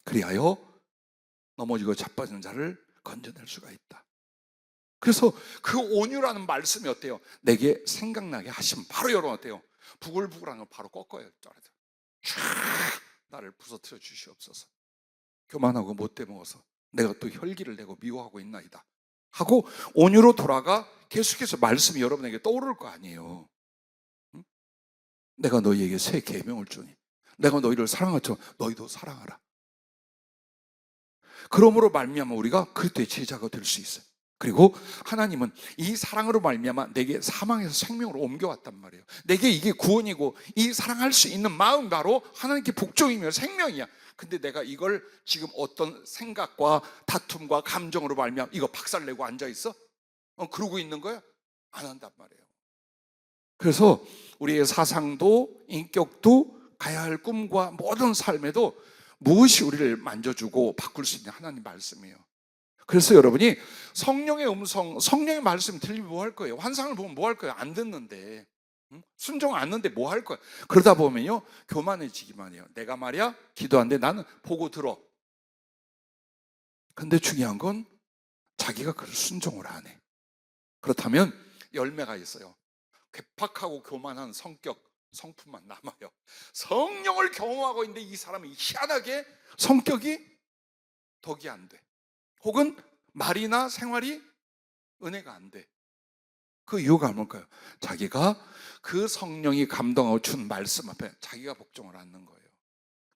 그리하여 넘어지고 자빠지는 자를 건져낼 수가 있다. 그래서 그 온유라는 말씀이 어때요? 내게 생각나게 하시면 바로 여러분 어때요? 부글부글한 걸 바로 꺾어요. 나를 부서뜨려 주시옵소서. 교만하고 못돼 먹어서 내가 또 혈기를 내고 미워하고 있나이다 하고 온유로 돌아가 계속해서 말씀이 여러분에게 떠오를 거 아니에요. 응? 내가 너희에게 새 계명을 주니 내가 너희를 사랑하처럼 너희도 사랑하라. 그러므로 말미암아 우리가 그리스도의 제자가 될 수 있어요. 그리고 하나님은 이 사랑으로 말미암아 내게 사망에서 생명으로 옮겨왔단 말이에요. 내게 이게 구원이고 이 사랑할 수 있는 마음 바로 하나님께 복종이며 생명이야. 근데 내가 이걸 지금 어떤 생각과 다툼과 감정으로 말미암아 이거 박살내고 앉아있어? 그러고 있는 거야? 안 한단 말이에요. 그래서 우리의 사상도 인격도 가야 할 꿈과 모든 삶에도 무엇이 우리를 만져주고 바꿀 수 있는 하나님 말씀이에요. 그래서 여러분이 성령의 음성, 성령의 말씀 들리면 뭐 할 거예요? 환상을 보면 뭐 할 거예요? 안 듣는데, 순종 안 듣는데 뭐 할 거예요? 그러다 보면요, 교만해지기만 해요. 내가 말이야 기도하는데 나는 보고 들어. 근데 중요한 건 자기가 그걸 순종을 안 해. 그렇다면 열매가 있어요. 괴팍하고 교만한 성격, 성품만 남아요. 성령을 경험하고 있는데 이 사람이 희한하게 성격이 덕이 안 돼. 혹은 말이나 생활이 은혜가 안 돼. 그 이유가 뭘까요? 자기가 그 성령이 감동하고 준 말씀 앞에 자기가 복종을 않는 거예요.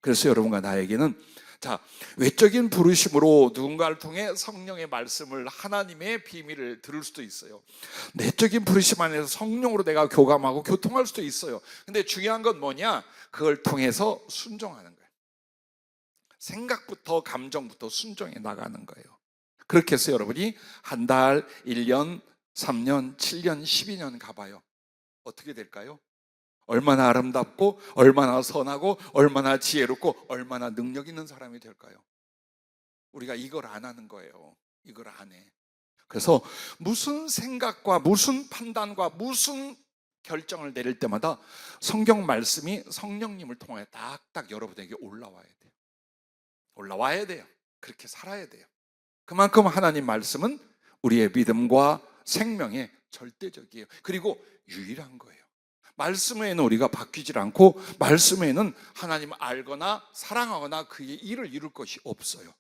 그래서 여러분과 나에게는 자, 외적인 부르심으로 누군가를 통해 성령의 말씀을, 하나님의 비밀을 들을 수도 있어요. 내적인 부르심 안에서 성령으로 내가 교감하고 교통할 수도 있어요. 근데 중요한 건 뭐냐? 그걸 통해서 순종하는 거예요. 생각부터 감정부터 순종해 나가는 거예요. 그렇게 해서 여러분이 한 달, 1년, 3년, 7년, 12년 가봐요. 어떻게 될까요? 얼마나 아름답고 얼마나 선하고 얼마나 지혜롭고 얼마나 능력 있는 사람이 될까요? 우리가 이걸 안 하는 거예요. 이걸 안 해. 그래서 무슨 생각과 무슨 판단과 무슨 결정을 내릴 때마다 성경 말씀이 성령님을 통해 딱딱 여러분에게 올라와야 돼요. 올라와야 돼요. 그렇게 살아야 돼요. 그만큼 하나님 말씀은 우리의 믿음과 생명에 절대적이에요. 그리고 유일한 거예요. 말씀에는 우리가 바뀌질 않고 말씀에는 하나님을 알거나 사랑하거나 그의 일을 이룰 것이 없어요.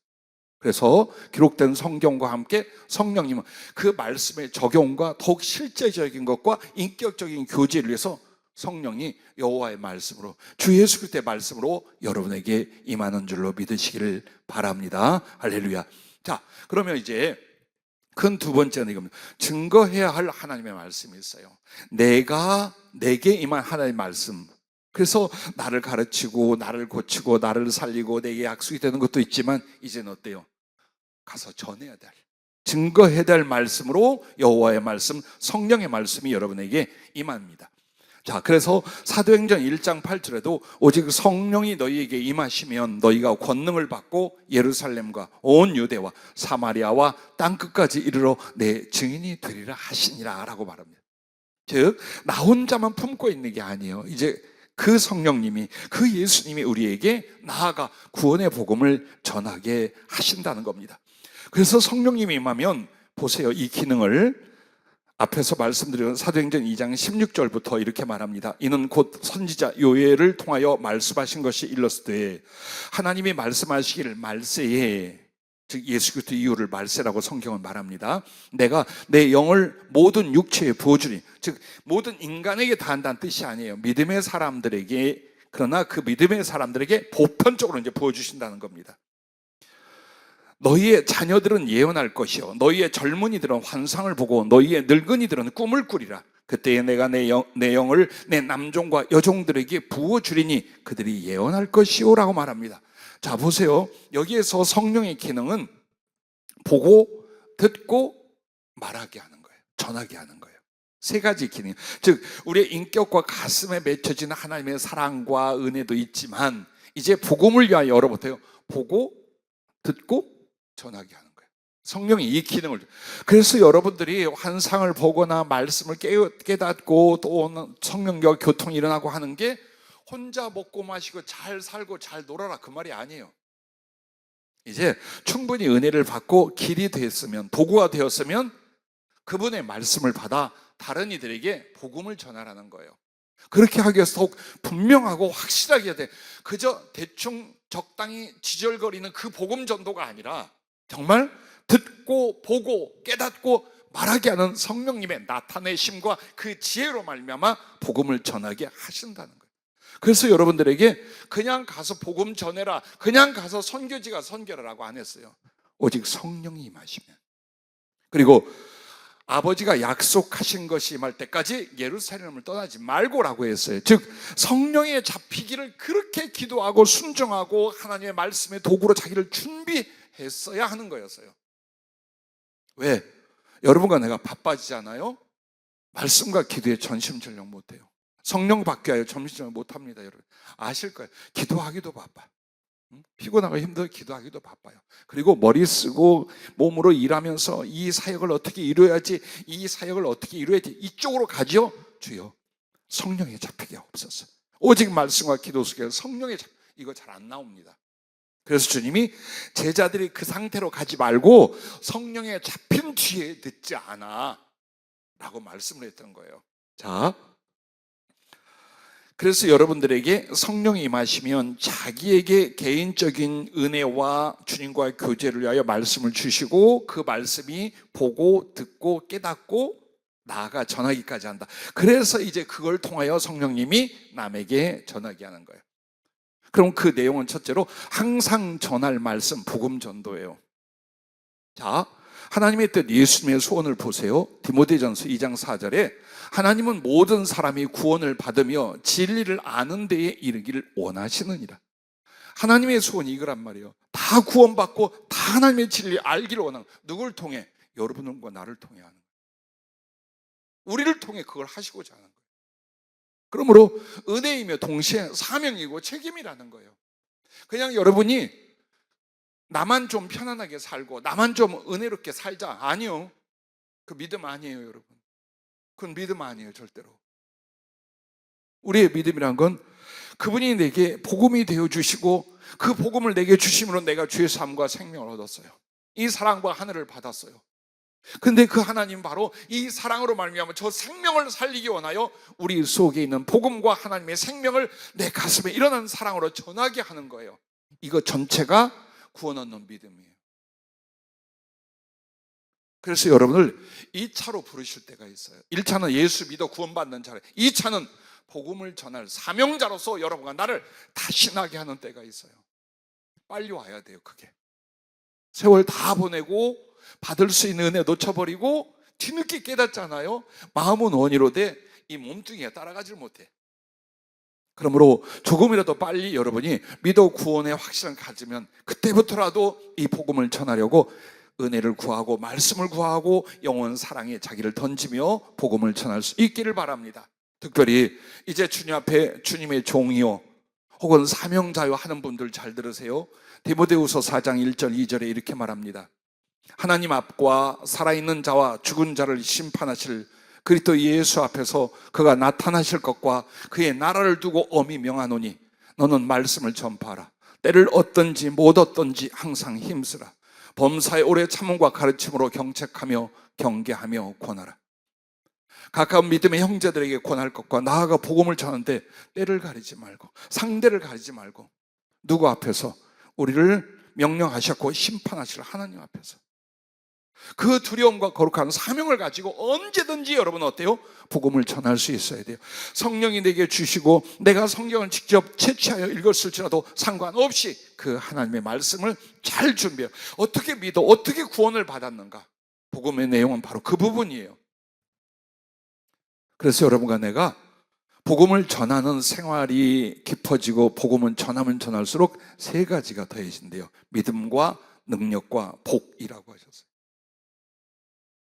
그래서 기록된 성경과 함께 성령님은 그 말씀의 적용과 더욱 실제적인 것과 인격적인 교제를 위해서 성령이 여호와의 말씀으로, 주 예수 그리스도의 말씀으로 여러분에게 임하는 줄로 믿으시기를 바랍니다. 할렐루야. 자, 그러면 이제 큰 두 번째는 이겁니다. 증거해야 할 하나님의 말씀이 있어요. 내게 임한 하나님의 말씀. 그래서 나를 가르치고 나를 고치고 나를 살리고 내게 약속이 되는 것도 있지만 이제는 어때요? 가서 전해야 될, 증거해야 될 말씀으로 여호와의 말씀, 성령의 말씀이 여러분에게 임합니다. 자, 그래서 사도행전 1장 8절에도 오직 성령이 너희에게 임하시면 너희가 권능을 받고 예루살렘과 온 유대와 사마리아와 땅끝까지 이르러 내 증인이 되리라 하시니라 라고 말합니다. 즉, 나 혼자만 품고 있는 게 아니에요. 이제 그 성령님이, 그 예수님이 우리에게 나아가 구원의 복음을 전하게 하신다는 겁니다. 그래서 성령님이 임하면 보세요, 이 기능을 앞에서 말씀드린 사도행전 2장 16절부터 이렇게 말합니다. 이는 곧 선지자 요엘을 통하여 말씀하신 것이 일렀으되 하나님이 말씀하시기를 말세에, 즉 예수 그리스도 이유를 말세라고 성경은 말합니다. 내가 내 영을 모든 육체에 부어주니, 즉 모든 인간에게 다한다는 뜻이 아니에요. 믿음의 사람들에게, 그러나 그 믿음의 사람들에게 보편적으로 이제 부어주신다는 겁니다. 너희의 자녀들은 예언할 것이요 너희의 젊은이들은 환상을 보고 너희의 늙은이들은 꿈을 꾸리라. 그때에 내가 내 영을 내 남종과 여종들에게 부어주리니 그들이 예언할 것이요 라고 말합니다. 자, 보세요. 여기에서 성령의 기능은 보고 듣고 말하게 하는 거예요. 전하게 하는 거예요. 세 가지 기능. 즉 우리의 인격과 가슴에 맺혀지는 하나님의 사랑과 은혜도 있지만 이제 복음을 위하여 여러분부터 보고 듣고 전하게 하는 거예요. 성령이 이 기능을. 그래서 여러분들이 환상을 보거나 말씀을 깨닫고 또 성령과 교통이 일어나고 하는 게 혼자 먹고 마시고 잘 살고 잘 놀아라 그 말이 아니에요. 이제 충분히 은혜를 받고 길이 됐으면, 도구가 되었으면 그분의 말씀을 받아 다른 이들에게 복음을 전하라는 거예요. 그렇게 하기 위해서 더욱 분명하고 확실하게 해야 돼. 그저 대충 적당히 지절거리는 그 복음 전도가 아니라 정말 듣고 보고 깨닫고 말하게 하는 성령님의 나타내심과 그 지혜로 말미암아 복음을 전하게 하신다는 거예요. 그래서 여러분들에게 그냥 가서 복음 전해라, 그냥 가서 선교지가 선교라고 안 했어요. 오직 성령이 임하시면. 그리고 아버지가 약속하신 것이 임할 때까지 예루살렘을 떠나지 말고라고 했어요. 즉 성령에 잡히기를 그렇게 기도하고 순종하고 하나님의 말씀의 도구로 자기를 준비했어야 하는 거였어요. 왜? 여러분과 내가 바빠지잖아요. 말씀과 기도에 전심전력 못해요. 성령 받기 위하여 전심전력 못합니다. 여러분 아실 거예요. 기도하기도 바빠. 피곤하고 힘들어 기도하기도 바빠요. 그리고 머리 쓰고 몸으로 일하면서 이 사역을 어떻게 이루어야지, 이 사역을 어떻게 이루어야지 이쪽으로 가죠. 주여 성령에 잡히게 없었어. 오직 말씀과 기도 속에서 성령에 이거 잘 안 나옵니다. 그래서 주님이 제자들이 그 상태로 가지 말고 성령에 잡힌 뒤에 늦지 않아 라고 말씀을 했던 거예요. 자, 그래서 여러분들에게 성령이 임하시면 자기에게 개인적인 은혜와 주님과의 교제를 위하여 말씀을 주시고 그 말씀이 보고 듣고 깨닫고 나아가 전하기까지 한다. 그래서 이제 그걸 통하여 성령님이 남에게 전하게 하는 거예요. 그럼 그 내용은 첫째로 항상 전할 말씀, 복음 전도예요. 자, 하나님의 뜻, 예수님의 소원을 보세요. 디모데전서 2장 4절에 하나님은 모든 사람이 구원을 받으며 진리를 아는 데에 이르기를 원하시느니라. 하나님의 소원이 이거란 말이에요. 다 구원받고 다 하나님의 진리를 알기를 원하는. 누굴 통해? 여러분과 나를 통해 하는 거예요. 우리를 통해 그걸 하시고자 하는 거예요. 그러므로 은혜이며 동시에 사명이고 책임이라는 거예요. 그냥 여러분이 나만 좀 편안하게 살고 나만 좀 은혜롭게 살자. 아니요. 그 믿음 아니에요, 여러분. 그건 믿음 아니에요, 절대로. 우리의 믿음이란 건 그분이 내게 복음이 되어주시고 그 복음을 내게 주심으로 내가 주의 삶과 생명을 얻었어요. 이 사랑과 하늘을 받았어요. 근데 그 하나님 바로 이 사랑으로 말미암아 저 생명을 살리기 원하여 우리 속에 있는 복음과 하나님의 생명을 내 가슴에 일어나는 사랑으로 전하게 하는 거예요. 이거 전체가 구원 얻는 믿음이에요. 그래서 여러분을 2차로 부르실 때가 있어요. 1차는 예수 믿어 구원받는 자래. 2차는 복음을 전할 사명자로서 여러분과 나를 다시 나게 하는 때가 있어요. 빨리 와야 돼요. 그게 세월 다 보내고 받을 수 있는 은혜 놓쳐버리고 뒤늦게 깨닫잖아요. 마음은 원이로되 이 몸뚱이가 따라가질 못해. 그러므로 조금이라도 빨리 여러분이 믿어 구원의 확신을 가지면 그때부터라도 이 복음을 전하려고 은혜를 구하고 말씀을 구하고 영원 사랑에 자기를 던지며 복음을 전할 수 있기를 바랍니다. 특별히 이제 주님 앞에 주님의 종이요 혹은 사명자요 하는 분들 잘 들으세요. 디모데후서 4장 1절 2절에 이렇게 말합니다. 하나님 앞과 살아있는 자와 죽은 자를 심판하실 그리스도 예수 앞에서 그가 나타나실 것과 그의 나라를 두고 엄히 명하노니 너는 말씀을 전파하라. 때를 얻든지 못 얻든지 항상 힘쓰라. 범사의 오래 참음과 가르침으로 경책하며 경계하며 권하라. 가까운 믿음의 형제들에게 권할 것과 나아가 복음을 전하는데 때를 가리지 말고 상대를 가리지 말고 누구 앞에서? 우리를 명령하셨고 심판하실 하나님 앞에서 그 두려움과 거룩한 사명을 가지고 언제든지 여러분 어때요? 복음을 전할 수 있어야 돼요. 성령이 내게 주시고 내가 성경을 직접 채취하여 읽었을지라도 상관없이 그 하나님의 말씀을 잘 준비해요. 어떻게 믿어? 어떻게 구원을 받았는가? 복음의 내용은 바로 그 부분이에요. 그래서 여러분과 내가 복음을 전하는 생활이 깊어지고 복음은 전하면 전할수록 세 가지가 더해진대요. 믿음과 능력과 복이라고 하셨어요.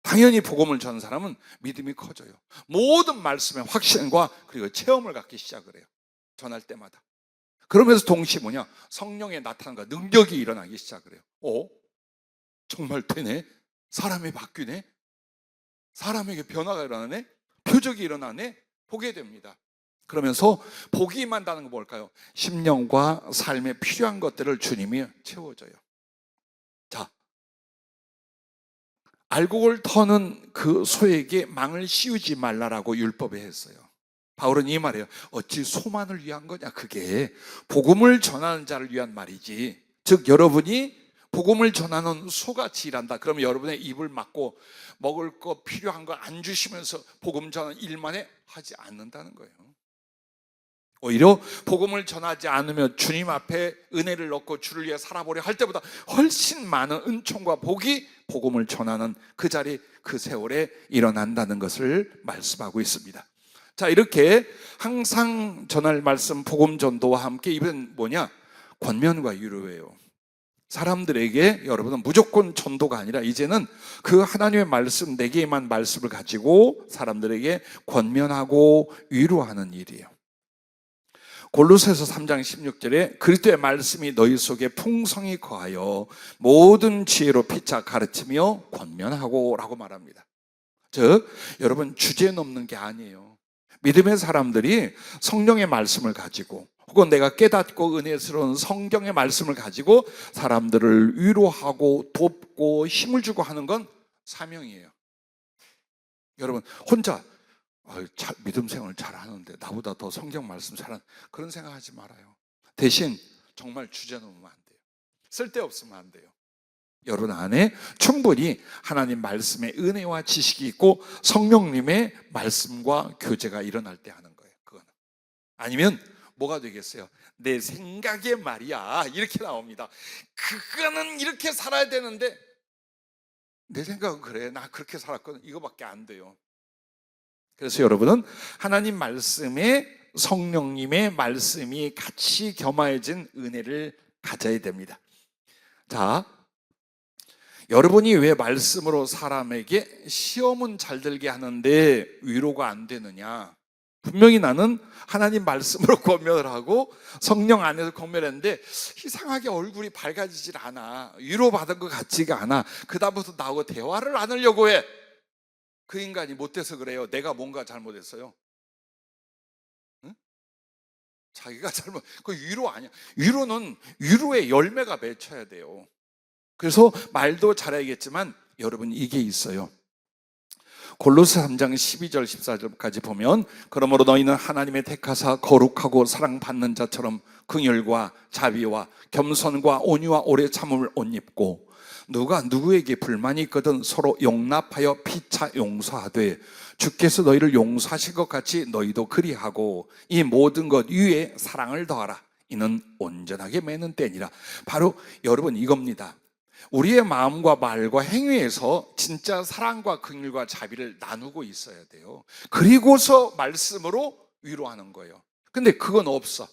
당연히 복음을 전하는 사람은 믿음이 커져요. 모든 말씀의 확신과 그리고 체험을 갖기 시작을 해요. 전할 때마다. 그러면서 동시에 뭐냐? 성령의 나타남과 능력이 일어나기 시작을 해요. 정말 되네? 사람이 바뀌네? 사람에게 변화가 일어나네? 표적이 일어나네? 보게 됩니다. 그러면서 복이 임한다는 건 뭘까요? 심령과 삶에 필요한 것들을 주님이 채워줘요. 자, 알곡을 터는 그 소에게 망을 씌우지 말라라고 율법에 했어요. 바울은 이 말이에요. 어찌 소만을 위한 거냐? 그게 복음을 전하는 자를 위한 말이지. 즉 여러분이 복음을 전하는 소같이 일한다. 그러면 여러분의 입을 막고 먹을 거 필요한 거 안 주시면서 복음 전하는 일만 하지 않는다는 거예요. 오히려 복음을 전하지 않으며 주님 앞에 은혜를 얻고 주를 위해 살아보려 할 때보다 훨씬 많은 은총과 복이 복음을 전하는 그 자리, 그 세월에 일어난다는 것을 말씀하고 있습니다. 자, 이렇게 항상 전할 말씀 복음 전도와 함께 이번 뭐냐? 권면과 위로예요. 사람들에게 여러분은 무조건 전도가 아니라 이제는 그 하나님의 말씀, 내게만 말씀을 가지고 사람들에게 권면하고 위로하는 일이에요. 골로새서 3장 16절에 그리스도의 말씀이 너희 속에 풍성히 거하여 모든 지혜로 피차 가르치며 권면하고 라고 말합니다. 즉 여러분 주제 넘는 게 아니에요. 믿음의 사람들이 성령의 말씀을 가지고 혹은 내가 깨닫고 은혜스러운 성경의 말씀을 가지고 사람들을 위로하고 돕고 힘을 주고 하는 건 사명이에요. 여러분 혼자 믿음 생활을 잘하는데 나보다 더 성경 말씀 잘하는 그런 생각하지 말아요. 대신 정말 주제 넘으면 안 돼요. 쓸데없으면 안 돼요. 여러분 안에 충분히 하나님 말씀의 은혜와 지식이 있고 성령님의 말씀과 교제가 일어날 때 하는 거예요. 그거는. 아니면 뭐가 되겠어요? 내 생각에 말이야 이렇게 나옵니다. 그거는 이렇게 살아야 되는데 내 생각은 그래 나 그렇게 살았거든 이거밖에 안 돼요. 그래서 여러분은 하나님 말씀에 성령님의 말씀이 같이 겸하여진 은혜를 가져야 됩니다. 자, 여러분이 왜 말씀으로 사람에게 시험은 잘 들게 하는데 위로가 안 되느냐? 분명히 나는 하나님 말씀으로 권면을 하고 성령 안에서 권면했는데 이상하게 얼굴이 밝아지질 않아. 위로받은 것 같지가 않아. 그다음부터 나하고 대화를 안 하려고 해. 그 인간이 못돼서 그래요. 내가 뭔가 잘못했어요. 응? 자기가 잘못. 그 위로 아니야. 위로는 위로의 열매가 맺혀야 돼요. 그래서 말도 잘해야겠지만 여러분 이게 있어요. 골로새 3장 12절 14절까지 보면 그러므로 너희는 하나님의 택하사 거룩하고 사랑받는 자처럼 긍휼과 자비와 겸손과 온유와 오래 참음을 옷 입고 누가 누구에게 불만이 있거든 서로 용납하여 피차 용서하되 주께서 너희를 용서하신 것 같이 너희도 그리하고 이 모든 것 위에 사랑을 더하라. 이는 온전하게 맺는 때니라. 바로 여러분 이겁니다. 우리의 마음과 말과 행위에서 진짜 사랑과 긍휼과 자비를 나누고 있어야 돼요. 그리고서 말씀으로 위로하는 거예요. 근데 그건 없어.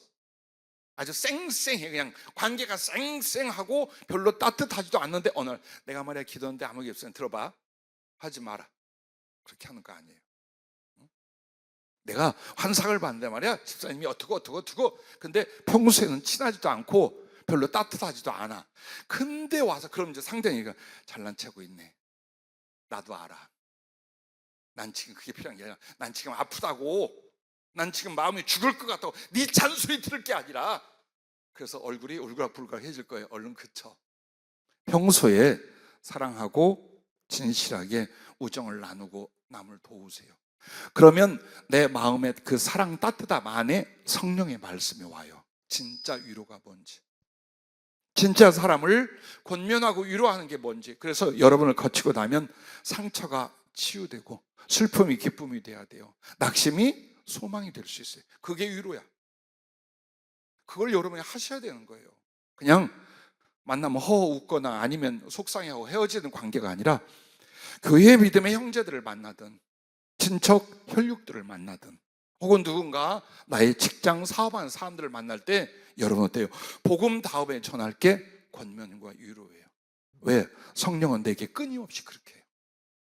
아주 쌩쌩해. 그냥 관계가 쌩쌩하고 별로 따뜻하지도 않는데 어느 날 내가 말이야 기도하는데 아무 게 없으면 들어봐. 하지 마라. 그렇게 하는 거 아니에요. 내가 환상을 봤는데 말이야 집사님이 어떻고 근데 평소에는 친하지도 않고 별로 따뜻하지도 않아. 근데 와서 그럼 이제 상대니까 잘난 체고 있네. 나도 알아. 난 지금 그게 필요한 게 아니라 난 지금 아프다고. 난 지금 마음이 죽을 것 같다고. 네 잔소리 들을 게 아니라. 그래서 얼굴이 울그락불그락해질 거예요. 얼른 그쳐. 평소에 사랑하고 진실하게 우정을 나누고 남을 도우세요. 그러면 내 마음에 그 사랑 따뜻함 안에 성령의 말씀이 와요. 진짜 위로가 뭔지, 진짜 사람을 권면하고 위로하는 게 뭔지. 그래서 여러분을 거치고 나면 상처가 치유되고 슬픔이 기쁨이 돼야 돼요. 낙심이 소망이 될 수 있어요. 그게 위로야. 그걸 여러분이 하셔야 되는 거예요. 그냥 만나면 허허 웃거나 아니면 속상해하고 헤어지는 관계가 아니라 교회 믿음의 형제들을 만나든 친척, 혈육들을 만나든 혹은 누군가 나의 직장, 사업하는 사람들을 만날 때 여러분 어때요? 복음 다음에 전할 게 권면과 위로예요. 왜? 성령은 내게 끊임없이 그렇게 해요.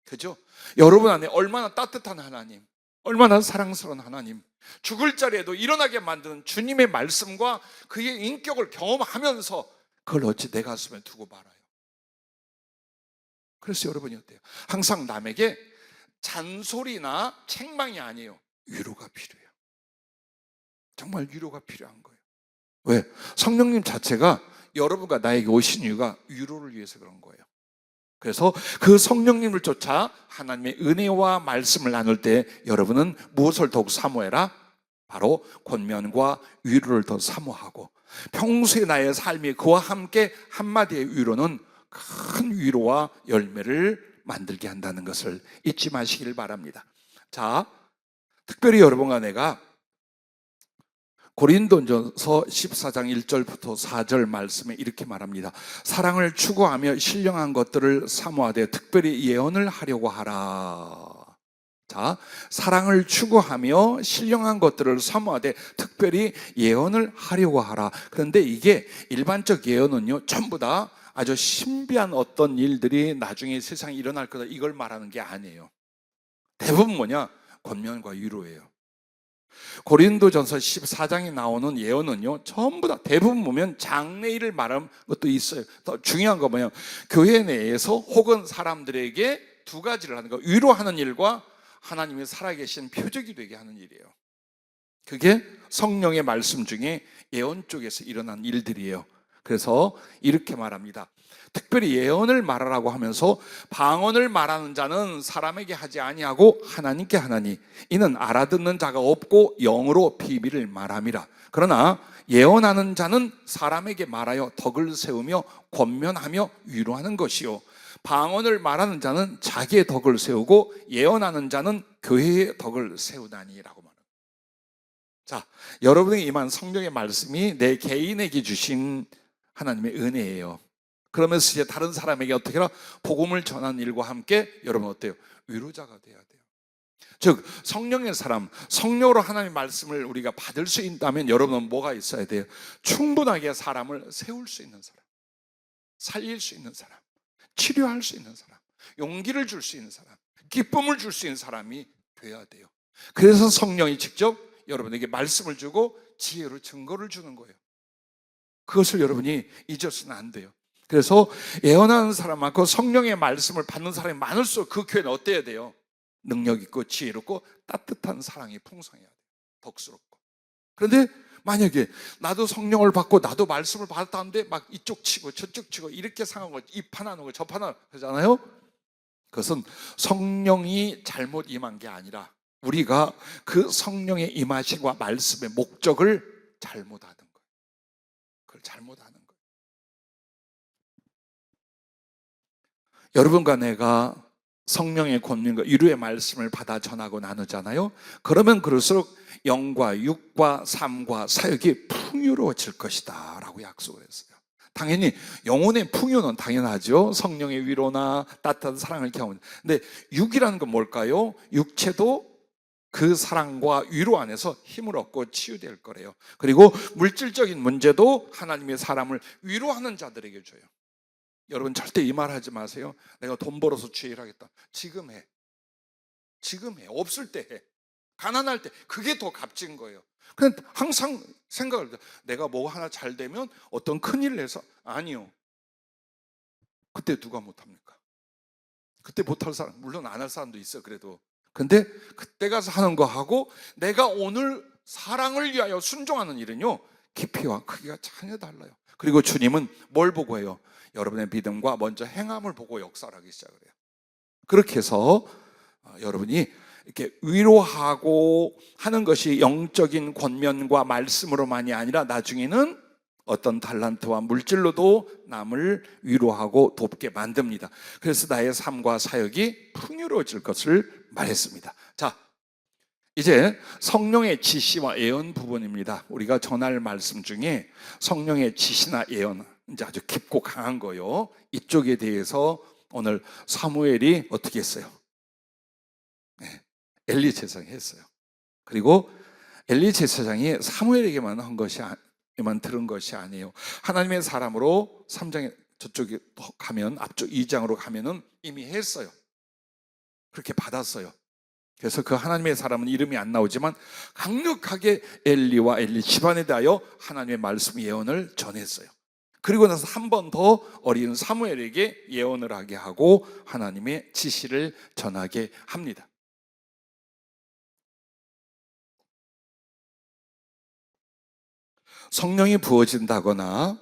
그죠? 여러분 안에 얼마나 따뜻한 하나님, 얼마나 사랑스러운 하나님, 죽을 자리에도 일어나게 만드는 주님의 말씀과 그의 인격을 경험하면서 그걸 어찌 내 가슴에 두고 말아요. 그래서 여러분이 어때요? 항상 남에게 잔소리나 책망이 아니에요. 위로가 필요해요. 정말 위로가 필요한 거예요. 왜? 성령님 자체가 여러분과 나에게 오신 이유가 위로를 위해서 그런 거예요. 그래서 그 성령님을 쫓아 하나님의 은혜와 말씀을 나눌 때 여러분은 무엇을 더욱 사모해라? 바로 권면과 위로를 더 사모하고 평소에 나의 삶이 그와 함께 한마디의 위로는 큰 위로와 열매를 만들게 한다는 것을 잊지 마시길 바랍니다. 자, 특별히 여러분과 내가 고린도전서 14장 1절부터 4절 말씀에 이렇게 말합니다. 사랑을 추구하며 신령한 것들을 사모하되 특별히 예언을 하려고 하라. 자, 사랑을 추구하며 신령한 것들을 사모하되 특별히 예언을 하려고 하라. 그런데 이게 일반적 예언은요, 전부 다 아주 신비한 어떤 일들이 나중에 세상에 일어날 거다, 이걸 말하는 게 아니에요. 대부분 뭐냐? 권면과 위로예요. 고린도전서 14장에 나오는 예언은요, 전부 다 대부분 보면 장래일을 말하는 것도 있어요. 더 중요한 거 뭐냐? 교회 내에서 혹은 사람들에게 두 가지를 하는 거, 위로하는 일과 하나님의 살아계신 표적이 되게 하는 일이에요. 그게 성령의 말씀 중에 예언 쪽에서 일어난 일들이에요. 그래서 이렇게 말합니다. 특별히 예언을 말하라고 하면서 방언을 말하는 자는 사람에게 하지 아니하고 하나님께 하나니 이는 알아듣는 자가 없고 영으로 비밀을 말함이라. 그러나 예언하는 자는 사람에게 말하여 덕을 세우며 권면하며 위로하는 것이요, 방언을 말하는 자는 자기의 덕을 세우고 예언하는 자는 교회의 덕을 세우다니라고 말합니다. 자, 여러분에게 임한 성령의 말씀이 내 개인에게 주신 하나님의 은혜예요. 그러면서 이제 다른 사람에게 어떻게 하라? 복음을 전하는 일과 함께 여러분 어때요? 위로자가 돼야 돼요. 즉 성령의 사람, 성령으로 하나님의 말씀을 우리가 받을 수 있다면 여러분은 뭐가 있어야 돼요? 충분하게 사람을 세울 수 있는 사람, 살릴 수 있는 사람, 치료할 수 있는 사람, 용기를 줄 수 있는 사람, 기쁨을 줄 수 있는 사람이 돼야 돼요. 그래서 성령이 직접 여러분에게 말씀을 주고 지혜로 증거를 주는 거예요. 그것을 여러분이 잊어서는 안 돼요. 그래서 예언하는 사람 많고 성령의 말씀을 받는 사람이 많을수록 그 교회는 어때야 돼요? 능력 있고 지혜롭고 따뜻한 사랑이 풍성해야 돼요. 덕스럽고. 그런데 만약에 나도 성령을 받고 나도 말씀을 받았다는데 막 이쪽 치고 저쪽 치고 이렇게 상한 거, 이 파나는 거 저 파나 그러잖아요. 그것은 성령이 잘못 임한 게 아니라 우리가 그 성령의 임하심과 말씀의 목적을 잘못하는 거예요. 그걸 잘못하는 거예요. 여러분과 내가 성령의 권면과 위로의 말씀을 받아 전하고 나누잖아요. 그러면 그럴수록 영과 육과 삶과 사역이 풍요로워질 것이다 라고 약속을 했어요. 당연히 영혼의 풍요는 당연하죠. 성령의 위로나 따뜻한 사랑을 경험하는. 근데 육이라는 건 뭘까요? 육체도 그 사랑과 위로 안에서 힘을 얻고 치유될 거래요. 그리고 물질적인 문제도 하나님의 사람을 위로하는 자들에게 줘요. 여러분 절대 이 말 하지 마세요. 내가 돈 벌어서 주일하겠다. 지금 해. 지금 해. 없을 때 해. 가난할 때. 그게 더 값진 거예요. 그냥 항상 생각을 해요. 내가 뭐 하나 잘 되면 어떤 큰일을 해서. 아니요. 그때 누가 못합니까? 그때 못할 사람, 물론 안 할 사람도 있어요. 그래도. 근데 그때 가서 하는 거 하고 내가 오늘 사랑을 위하여 순종하는 일은요, 깊이와 크기가 전혀 달라요. 그리고 주님은 뭘 보고 해요? 여러분의 믿음과 먼저 행함을 보고 역사를 하기 시작을 해요. 그렇게 해서 여러분이 이렇게 위로하고 하는 것이 영적인 권면과 말씀으로만이 아니라 나중에는 어떤 달란트와 물질로도 남을 위로하고 돕게 만듭니다. 그래서 나의 삶과 사역이 풍요로워질 것을 말했습니다. 자, 이제 성령의 지시와 예언 부분입니다. 우리가 전할 말씀 중에 성령의 지시나 예언, 이제 아주 깊고 강한 거요. 이쪽에 대해서 오늘 사무엘이 어떻게 했어요? 네, 엘리 제사장이 했어요. 그리고 엘리 제사장이 사무엘에게만 만 들은 것이 아니에요. 하나님의 사람으로 3장에 저쪽에 가면, 앞쪽 2장으로 가면은 이미 했어요. 그렇게 받았어요. 그래서 그 하나님의 사람은 이름이 안 나오지만 강력하게 엘리와 엘리 집안에 대하여 하나님의 말씀 예언을 전했어요. 그리고 나서 한 번 더 어린 사무엘에게 예언을 하게 하고 하나님의 지시를 전하게 합니다. 성령이 부어진다거나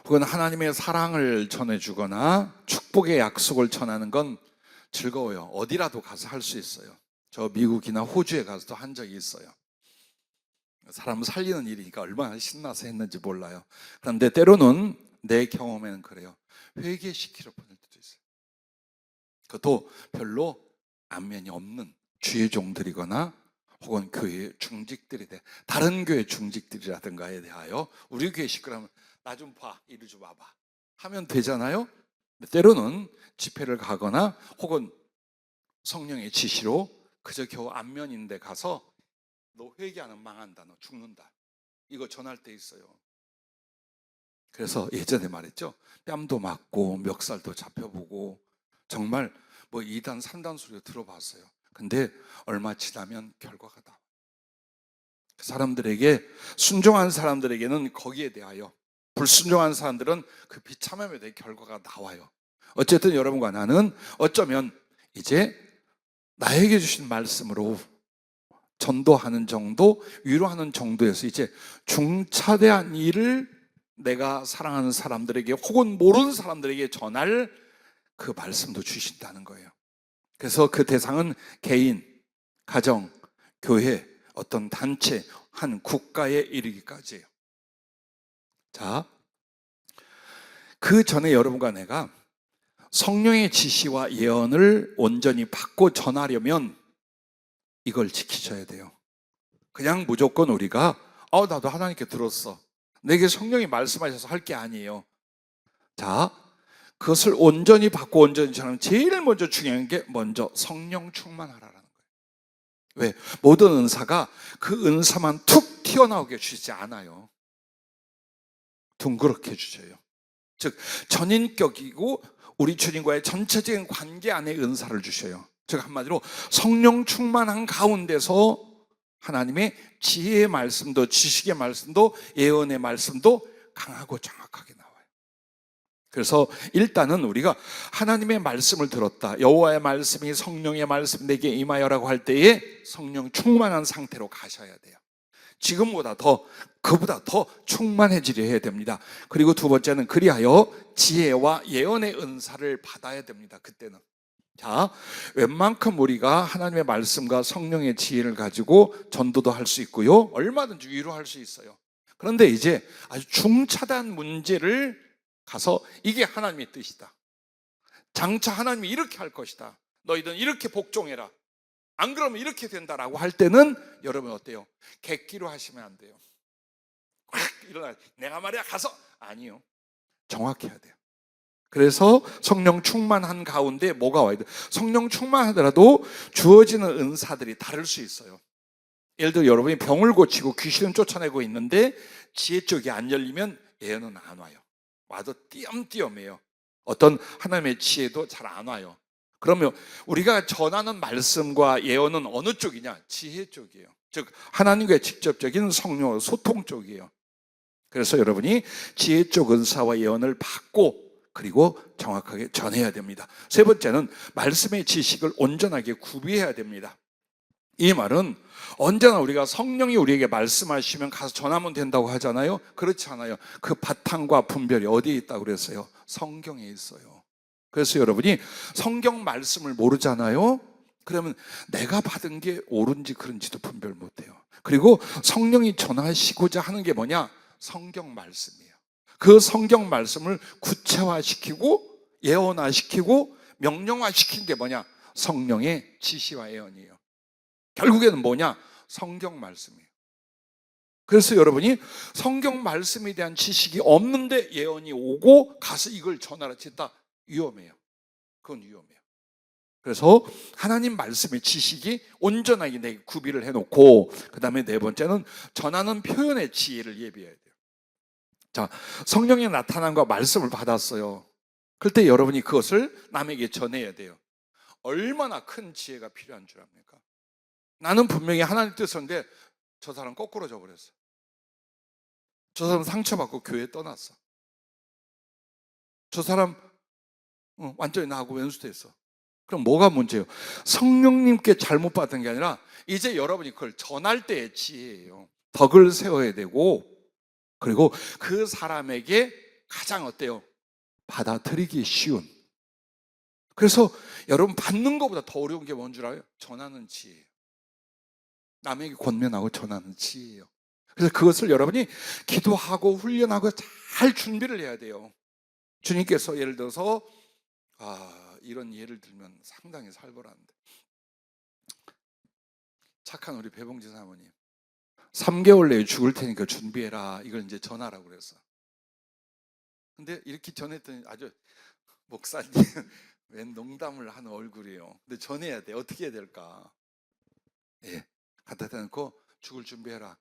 혹은 하나님의 사랑을 전해주거나 축복의 약속을 전하는 건 즐거워요. 어디라도 가서 할 수 있어요. 저 미국이나 호주에 가서도 한 적이 있어요. 사람 살리는 일이니까 얼마나 신나서 했는지 몰라요. 그런데 때로는 내 경험에는 그래요. 회개시키러 보낼 때도 있어요. 그것도 별로 안면이 없는 주의 종들이거나 혹은 교회 중직들에 대해, 다른 교회 중직들이라든가에 대하여 우리 교회 식구라면 나 좀 봐, 이리 좀 와봐 하면 되잖아요. 때로는 집회를 가거나 혹은 성령의 지시로 그저 겨우 안면인데 가서 너 회개하면 망한다, 너 죽는다, 이거 전할 때 있어요. 그래서 예전에 말했죠. 뺨도 맞고 멱살도 잡혀보고 정말 뭐 2단 3단 소리를 들어봤어요. 근데 얼마 지나면 결과가 나와요. 사람들에게, 순종한 사람들에게는 거기에 대하여, 불순종한 사람들은 그 비참함에 대해 결과가 나와요. 어쨌든 여러분과 나는 어쩌면 이제 나에게 주신 말씀으로 전도하는 정도, 위로하는 정도에서 이제 중차대한 일을 내가 사랑하는 사람들에게 혹은 모르는 사람들에게 전할 그 말씀도 주신다는 거예요. 그래서 그 대상은 개인, 가정, 교회, 어떤 단체, 한 국가에 이르기까지예요. 자, 그 전에 여러분과 내가 성령의 지시와 예언을 온전히 받고 전하려면 이걸 지키셔야 돼요. 그냥 무조건 우리가 나도 하나님께 들었어, 내게 성령이 말씀하셔서 할 게 아니에요. 자, 그것을 온전히 받고 온전히 전하면 제일 먼저 중요한 게 먼저 성령 충만하라는 거예요. 왜? 모든 은사가 그 은사만 툭 튀어나오게 주지 않아요. 둥그렇게 주셔요. 즉 전인격이고 우리 주님과의 전체적인 관계 안에 은사를 주셔요. 즉 한마디로 성령 충만한 가운데서 하나님의 지혜의 말씀도, 지식의 말씀도, 예언의 말씀도 강하고 정확하게 나와요. 그래서 일단은 우리가 하나님의 말씀을 들었다, 여호와의 말씀이 성령의 말씀 내게 임하여라고 할 때에 성령 충만한 상태로 가셔야 돼요. 지금보다 더, 그보다 더 충만해지려 해야 됩니다. 그리고 두 번째는 그리하여 지혜와 예언의 은사를 받아야 됩니다. 그때는. 자, 웬만큼 우리가 하나님의 말씀과 성령의 지혜를 가지고 전도도 할 수 있고요, 얼마든지 위로할 수 있어요. 그런데 이제 아주 중차대한 문제를 가서 이게 하나님의 뜻이다, 장차 하나님이 이렇게 할 것이다, 너희들은 이렇게 복종해라, 안 그러면 이렇게 된다라고 할 때는 여러분 어때요? 객기로 하시면 안 돼요. 확 일어나, 내가 말이야 가서, 아니요, 정확해야 돼요. 그래서 성령 충만한 가운데 뭐가 와야 돼요? 성령 충만하더라도 주어지는 은사들이 다를 수 있어요. 예를 들어 여러분이 병을 고치고 귀신을 쫓아내고 있는데 지혜 쪽이 안 열리면 예언은 안 와요. 와도 띄엄띄엄해요. 어떤 하나님의 지혜도 잘 안 와요. 그러면 우리가 전하는 말씀과 예언은 어느 쪽이냐? 지혜 쪽이에요. 즉 하나님과의 직접적인 성령 소통 쪽이에요. 그래서 여러분이 지혜 쪽 은사와 예언을 받고 그리고 정확하게 전해야 됩니다. 세 번째는 말씀의 지식을 온전하게 구비해야 됩니다. 이 말은 언제나 우리가 성령이 우리에게 말씀하시면 가서 전하면 된다고 하잖아요. 그렇지 않아요. 그 바탕과 분별이 어디에 있다고 그랬어요? 성경에 있어요. 그래서 여러분이 성경 말씀을 모르잖아요. 그러면 내가 받은 게 옳은지 그른지도 분별 못해요. 그리고 성령이 전하시고자 하는 게 뭐냐? 성경 말씀이에요. 그 성경 말씀을 구체화시키고 예언화시키고 명령화시킨 게 뭐냐? 성령의 지시와 예언이에요. 결국에는 뭐냐? 성경 말씀이에요. 그래서 여러분이 성경 말씀에 대한 지식이 없는데 예언이 오고 가서 이걸 전하라 했다, 위험해요. 그건 위험해요. 그래서 하나님 말씀의 지식이 온전하게 내게 구비를 해놓고, 그 다음에 네 번째는 전하는 표현의 지혜를 예비해야 돼요. 자, 성령의 나타남과 말씀을 받았어요. 그때 여러분이 그것을 남에게 전해야 돼요. 얼마나 큰 지혜가 필요한 줄 압니까? 나는 분명히 하나님 뜻인데 저 사람 거꾸로 져버렸어. 저 사람 상처받고 교회 떠났어. 저 사람 완전히 나하고 왼수됐어. 그럼 뭐가 문제예요? 성령님께 잘못 받은 게 아니라 이제 여러분이 그걸 전할 때의 지혜예요. 덕을 세워야 되고, 그리고 그 사람에게 가장 어때요? 받아들이기 쉬운. 그래서 여러분 받는 것보다 더 어려운 게 뭔 줄 알아요? 전하는 지혜예요. 남에게 권면하고 전하는 지혜예요. 그래서 그것을 여러분이 기도하고 훈련하고 잘 준비를 해야 돼요. 주님께서 예를 들어서 이런 예를 들면 상당히 살벌한데, 착한 우리 배봉지 사모님 3개월 내에 죽을 테니까 준비해라, 이걸 이제 전하라고 그랬어. 근데 이렇게 전했더니 아주 목사님 웬 농담을 하는 얼굴이에요. 근데 전해야 돼. 어떻게 해야 될까? 예, 갖다 대놓고 죽을 준비해라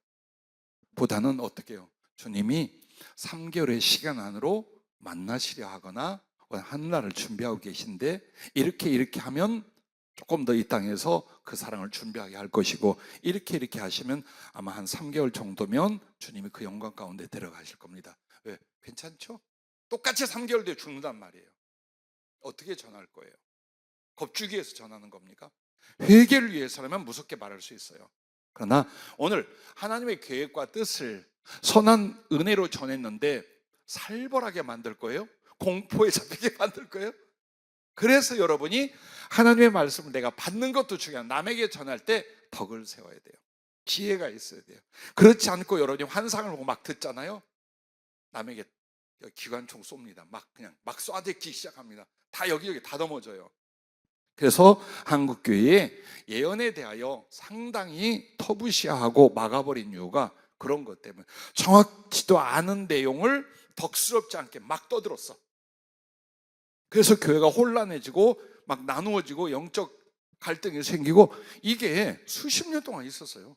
보다는 어떻게 해요? 주님이 3개월의 시간 안으로 만나시려 하거나 하늘나라를 준비하고 계신데, 이렇게 하면 조금 더 이 땅에서 그 사랑을 준비하게 할 것이고, 이렇게 하시면 아마 한 3개월 정도면 주님이 그 영광 가운데 데려가실 겁니다. 왜? 괜찮죠? 똑같이 3개월 뒤에 죽는단 말이에요. 어떻게 전할 거예요? 겁주기에서 전하는 겁니까? 회개를 위해서라면 무섭게 말할 수 있어요. 그러나 오늘 하나님의 계획과 뜻을 선한 은혜로 전했는데 살벌하게 만들 거예요? 공포에 잡히게 만들 거예요? 그래서 여러분이 하나님의 말씀을 내가 받는 것도 중요한, 남에게 전할 때 덕을 세워야 돼요. 지혜가 있어야 돼요. 그렇지 않고 여러분이 환상을 보고 막 듣잖아요. 남에게 기관총 쏩니다. 그냥 막 쏴대기 시작합니다. 다 여기저기 다 넘어져요. 그래서 한국교회의 예언에 대하여 상당히 터부시하고 막아버린 이유가 그런 것 때문에, 정확히도 않은 내용을 덕스럽지 않게 막 떠들었어. 그래서 교회가 혼란해지고 막 나누어지고 영적 갈등이 생기고, 이게 수십 년 동안 있었어요.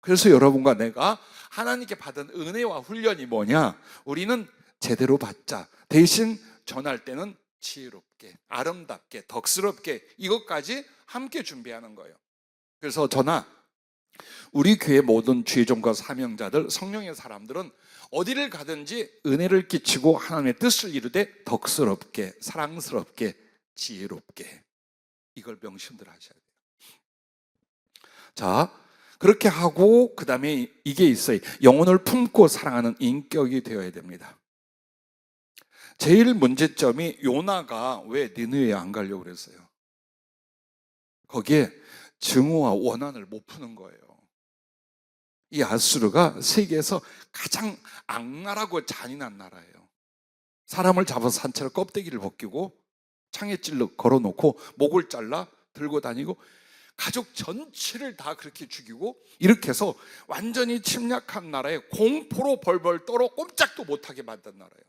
그래서 여러분과 내가 하나님께 받은 은혜와 훈련이 뭐냐? 우리는 제대로 받자. 대신 전할 때는 지혜롭게, 아름답게, 덕스럽게, 이것까지 함께 준비하는 거예요. 그래서 저나 우리 교회 모든 주의종과 사명자들, 성령의 사람들은 어디를 가든지 은혜를 끼치고 하나님의 뜻을 이루되 덕스럽게, 사랑스럽게, 지혜롭게, 이걸 명심들 하셔야 돼요. 자, 그렇게 하고 그 다음에 이게 있어요. 영혼을 품고 사랑하는 인격이 되어야 됩니다. 제일 문제점이 요나가 왜 니느웨에 안 가려고 그랬어요? 거기에 증오와 원한을 못 푸는 거예요. 이 아수르가 세계에서 가장 악랄하고 잔인한 나라예요. 사람을 잡아서 산채로 껍데기를 벗기고 창에 찔러 걸어놓고 목을 잘라 들고 다니고 가족 전체를 다 그렇게 죽이고, 이렇게 해서 완전히 침략한 나라에 공포로 벌벌 떨어 꼼짝도 못하게 만든 나라예요.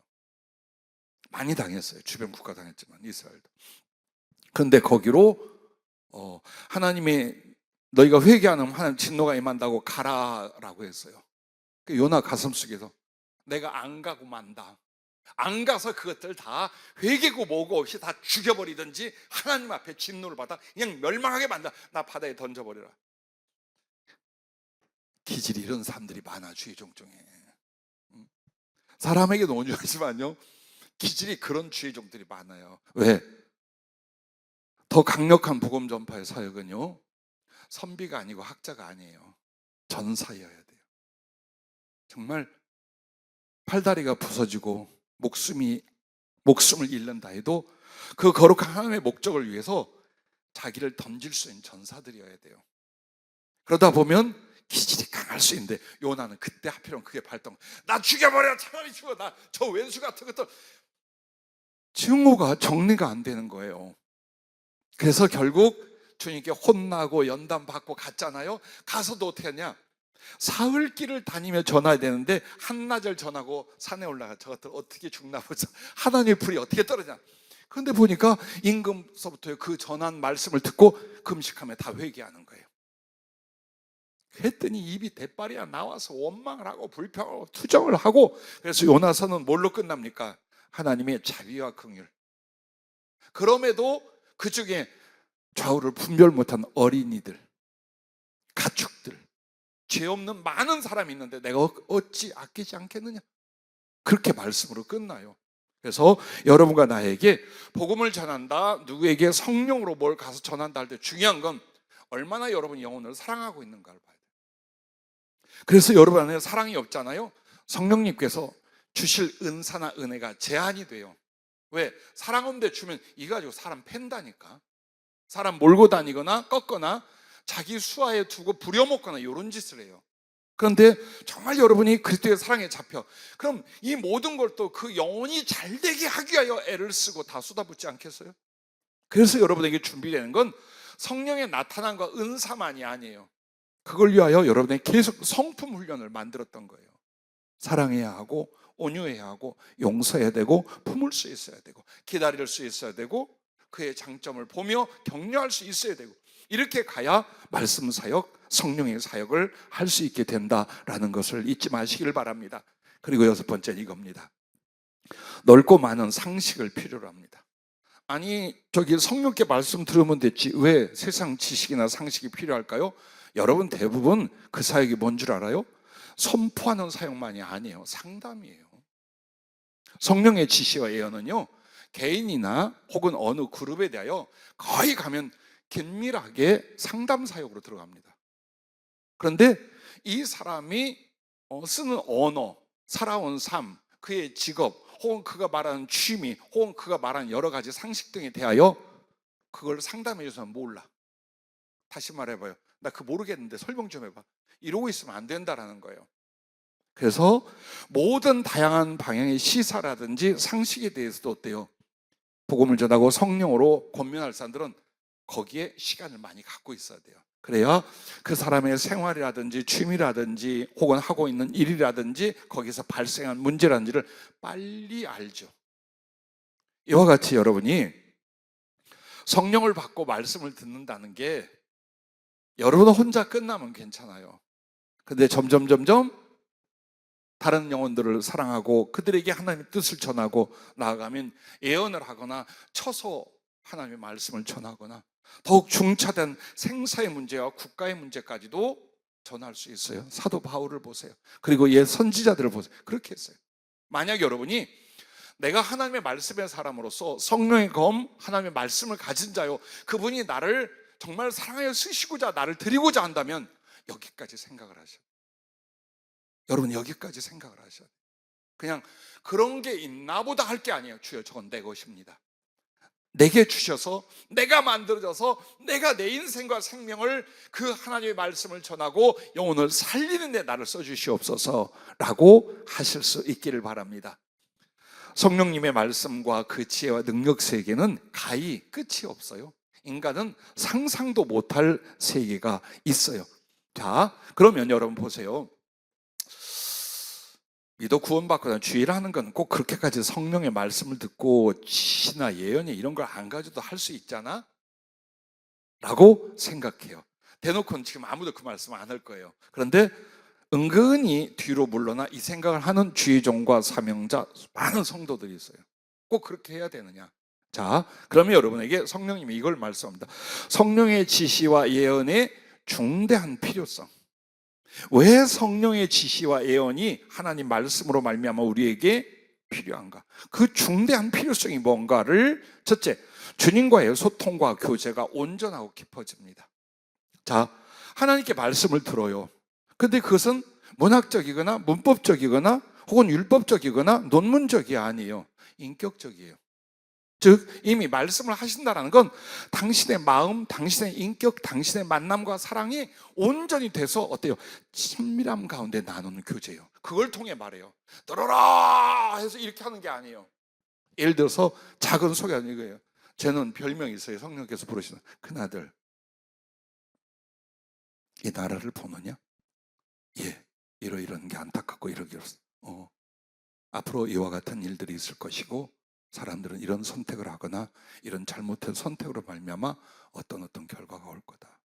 많이 당했어요. 주변 국가 당했지만 이스라엘도. 그런데 거기로 하나님이 너희가 회개하는 하나님 진노가 임한다고 가라라고 했어요. 요나 가슴속에서 내가 안 가고 만다. 안 가서 그것들 다 회개고 뭐고 없이 다 죽여버리든지 하나님 앞에 진노를 받아 그냥 멸망하게 만다. 나 바다에 던져버려라. 기질이 이런 사람들이 많아. 주의종 중에. 사람에게도 온유하지만요, 기질이 그런 주의종들이 많아요. 왜? 더 강력한 복음 전파의 사역은요, 선비가 아니고 학자가 아니에요. 전사여야 돼요. 정말 팔다리가 부서지고 목숨을 잃는다 해도 그 거룩한 하나님의 목적을 위해서 자기를 던질 수 있는 전사들이어야 돼요. 그러다 보면 기질이 강할 수 있는데, 요나는 그때 하필이면 그게 발동. 나 죽여버려, 차라리 죽어. 나 저 왼수 같은 것도. 증오가 정리가 안 되는 거예요. 그래서 결국 주님께 혼나고 연단받고 갔잖아요. 가서도 어떻게 하냐? 사흘길을 다니며 전해야 되는데 한나절 전하고 산에 올라가 저것들 어떻게 죽나 보자. 하나님의 불이 어떻게 떨어지냐. 그런데 보니까 임금서부터 그 전한 말씀을 듣고 금식하며 다 회개하는 거예요. 했더니 입이 대빨이야 나와서 원망을 하고 불평하고 투정을 하고, 그래서 요나서는 뭘로 끝납니까? 하나님의 자비와 긍휼. 그럼에도 그 중에 좌우를 분별 못한 어린이들, 가축들, 죄 없는 많은 사람이 있는데 내가 어찌 아끼지 않겠느냐, 그렇게 말씀으로 끝나요. 그래서 여러분과 나에게 복음을 전한다, 누구에게 성령으로 뭘 가서 전한다 할 때 중요한 건 얼마나 여러분이 영혼을 사랑하고 있는가를 봐야 돼요. 그래서 여러분 안에 사랑이 없잖아요. 성령님께서 주실 은사나 은혜가 제한이 돼요. 왜? 사랑 없는데 주면 이 가지고 사람 팬다니까. 사람 몰고 다니거나 꺾거나 자기 수하에 두고 부려먹거나 이런 짓을 해요. 그런데 정말 여러분이 그리스도의 사랑에 잡혀, 그럼 이 모든 걸 또 그 영혼이 잘 되게 하기 위하여 애를 쓰고 다 쏟아붓지 않겠어요? 그래서 여러분에게 준비되는 건 성령의 나타남과 은사만이 아니에요. 그걸 위하여 여러분에게 계속 성품 훈련을 만들었던 거예요. 사랑해야 하고 온유해야 하고 용서해야 되고 품을 수 있어야 되고 기다릴 수 있어야 되고 그의 장점을 보며 격려할 수 있어야 되고, 이렇게 가야 말씀 사역, 성령의 사역을 할 수 있게 된다라는 것을 잊지 마시길 바랍니다. 그리고 여섯 번째는 이겁니다. 넓고 많은 상식을 필요로 합니다. 아니 저기 성령께 말씀 들으면 됐지 왜 세상 지식이나 상식이 필요할까요? 여러분 대부분 그 사역이 뭔 줄 알아요? 선포하는 사역만이 아니에요. 상담이에요. 성령의 지시와 예언은요, 개인이나 혹은 어느 그룹에 대하여 거의 가면 긴밀하게 상담 사역으로 들어갑니다. 그런데 이 사람이 쓰는 언어, 살아온 삶, 그의 직업, 혹은 그가 말하는 취미, 혹은 그가 말하는 여러 가지 상식 등에 대하여 그걸 상담해 줘서는 몰라. 다시 말해봐요. 나 그거 모르겠는데 설명 좀 해봐. 이러고 있으면 안 된다라는 거예요. 그래서 모든 다양한 방향의 시사라든지 상식에 대해서도 어때요? 복음을 전하고 성령으로 권면할 사람들은 거기에 시간을 많이 갖고 있어야 돼요. 그래야 그 사람의 생활이라든지 취미라든지 혹은 하고 있는 일이라든지 거기서 발생한 문제라든지를 빨리 알죠. 이와 같이 여러분이 성령을 받고 말씀을 듣는다는 게 여러분 혼자 끝나면 괜찮아요. 근데 점점 다른 영혼들을 사랑하고 그들에게 하나님의 뜻을 전하고 나아가면 예언을 하거나 쳐서 하나님의 말씀을 전하거나 더욱 중차대한 생사의 문제와 국가의 문제까지도 전할 수 있어요. 사도 바울을 보세요. 그리고 옛 선지자들을 보세요. 그렇게 했어요. 만약 여러분이 내가 하나님의 말씀의 사람으로서 성령의 검, 하나님의 말씀을 가진 자요, 그분이 나를 정말 사랑하여 쓰시고자 나를 드리고자 한다면 여기까지 생각을 하셔요. 여러분 여기까지 생각을 하셔야 돼요. 그냥 그런 게 있나 보다 할 게 아니에요. 주여 저건 내 것입니다. 내게 주셔서 내가 만들어져서 내가 내 인생과 생명을 그 하나님의 말씀을 전하고 영혼을 살리는 데 나를 써주시옵소서라고 하실 수 있기를 바랍니다. 성령님의 말씀과 그 지혜와 능력 세계는 가히 끝이 없어요. 인간은 상상도 못할 세계가 있어요. 자, 그러면 여러분 보세요. 믿어 구원받거나 주의하는 건 꼭 그렇게까지 성령의 말씀을 듣고 지시나 예언이 이런 걸 안 가져도 할 수 있잖아? 라고 생각해요. 대놓고는 지금 아무도 그 말씀 안 할 거예요. 그런데 은근히 뒤로 물러나 이 생각을 하는 주의종과 사명자 많은 성도들이 있어요. 꼭 그렇게 해야 되느냐? 자, 그러면 여러분에게 성령님이 이걸 말씀합니다. 성령의 지시와 예언의 중대한 필요성. 왜 성령의 지시와 예언이 하나님 말씀으로 말미암아 우리에게 필요한가? 그 중대한 필요성이 뭔가를 첫째, 주님과의 소통과 교제가 온전하고 깊어집니다. 자, 하나님께 말씀을 들어요. 근데 그것은 문학적이거나 문법적이거나 혹은 율법적이거나 논문적이 아니에요. 인격적이에요. 즉 이미 말씀을 하신다는 건 당신의 마음, 당신의 인격, 당신의 만남과 사랑이 온전히 돼서 어때요? 친밀함 가운데 나누는 교제예요. 그걸 통해 말해요. 들어라 해서 이렇게 하는 게 아니에요. 예를 들어서 작은 소개하는 이거예요. 쟤는 별명이 있어요. 성령께서 부르시는 큰아들, 이 나라를 보느냐? 예, 이런 게 안타깝고 이러기로 앞으로 이와 같은 일들이 있을 것이고 사람들은 이런 선택을 하거나 이런 잘못된 선택으로 말미암아 어떤 결과가 올 거다.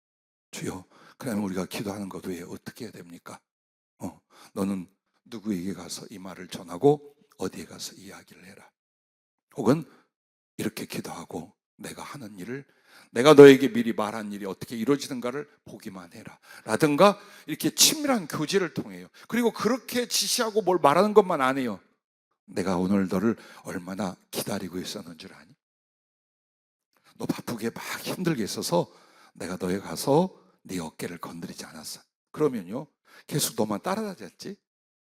주여, 그러면 우리가 기도하는 것 외에 어떻게 해야 됩니까? 너는 누구에게 가서 이 말을 전하고 어디에 가서 이야기를 해라. 혹은 이렇게 기도하고 내가 하는 일을, 내가 너에게 미리 말한 일이 어떻게 이루어지는가를 보기만 해라 라든가, 이렇게 친밀한 교제를 통해요. 그리고 그렇게 지시하고 뭘 말하는 것만 안 해요. 내가 오늘 너를 얼마나 기다리고 있었는 줄 아니? 너 바쁘게 막 힘들게 있어서 내가 너에 가서 네 어깨를 건드리지 않았어. 그러면요, 계속 너만 따라다녔지.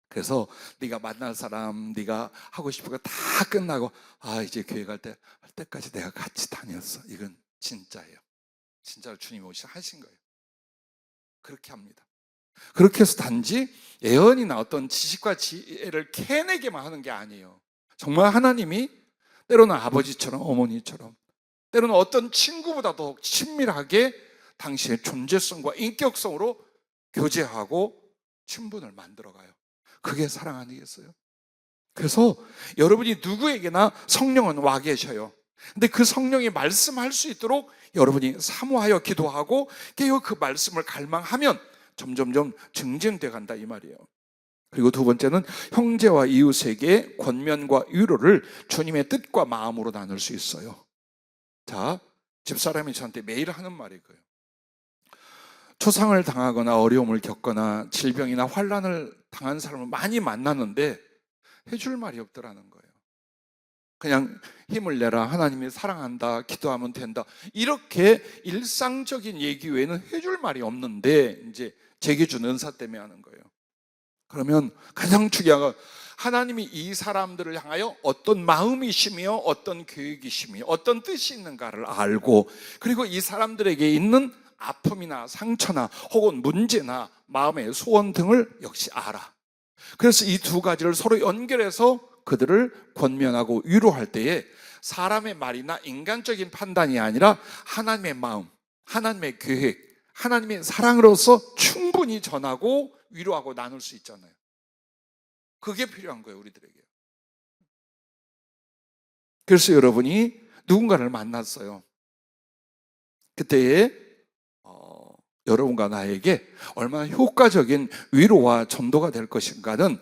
그래서 네가 만날 사람, 네가 하고 싶은 거 다 끝나고 이제 교회 갈 때까지 내가 같이 다녔어. 이건 진짜예요. 진짜로 주님이 하신 거예요. 그렇게 합니다. 그렇게 해서 단지 예언이나 어떤 지식과 지혜를 캐내게만 하는 게 아니에요. 정말 하나님이 때로는 아버지처럼, 어머니처럼, 때로는 어떤 친구보다 더 친밀하게 당신의 존재성과 인격성으로 교제하고 친분을 만들어가요. 그게 사랑 아니겠어요? 그래서 여러분이 누구에게나 성령은 와 계셔요. 근데 그 성령이 말씀할 수 있도록 여러분이 사모하여 기도하고 깨어 그 말씀을 갈망하면 점점점 증진돼 간다 이 말이에요. 그리고 두 번째는 형제와 이웃에게 권면과 위로를 주님의 뜻과 마음으로 나눌 수 있어요. 자, 집사람이 저한테 매일 하는 말이 그예요. 초상을 당하거나 어려움을 겪거나 질병이나 환난을 당한 사람을 많이 만났는데 해줄 말이 없더라는 거예요. 그냥 힘을 내라, 하나님이 사랑한다, 기도하면 된다, 이렇게 일상적인 얘기 외에는 해줄 말이 없는데, 이제 제 기준 은사 때문에 하는 거예요. 그러면 가장 중요한 건 하나님이 이 사람들을 향하여 어떤 마음이시며 어떤 계획이시며 어떤 뜻이 있는가를 알고, 그리고 이 사람들에게 있는 아픔이나 상처나 혹은 문제나 마음의 소원 등을 역시 알아. 그래서 이 두 가지를 서로 연결해서 그들을 권면하고 위로할 때에 사람의 말이나 인간적인 판단이 아니라 하나님의 마음, 하나님의 계획, 하나님의 사랑으로서 충분히 전하고 위로하고 나눌 수 있잖아요. 그게 필요한 거예요, 우리들에게. 그래서 여러분이 누군가를 만났어요. 그때에 여러분과 나에게 얼마나 효과적인 위로와 전도가 될 것인가는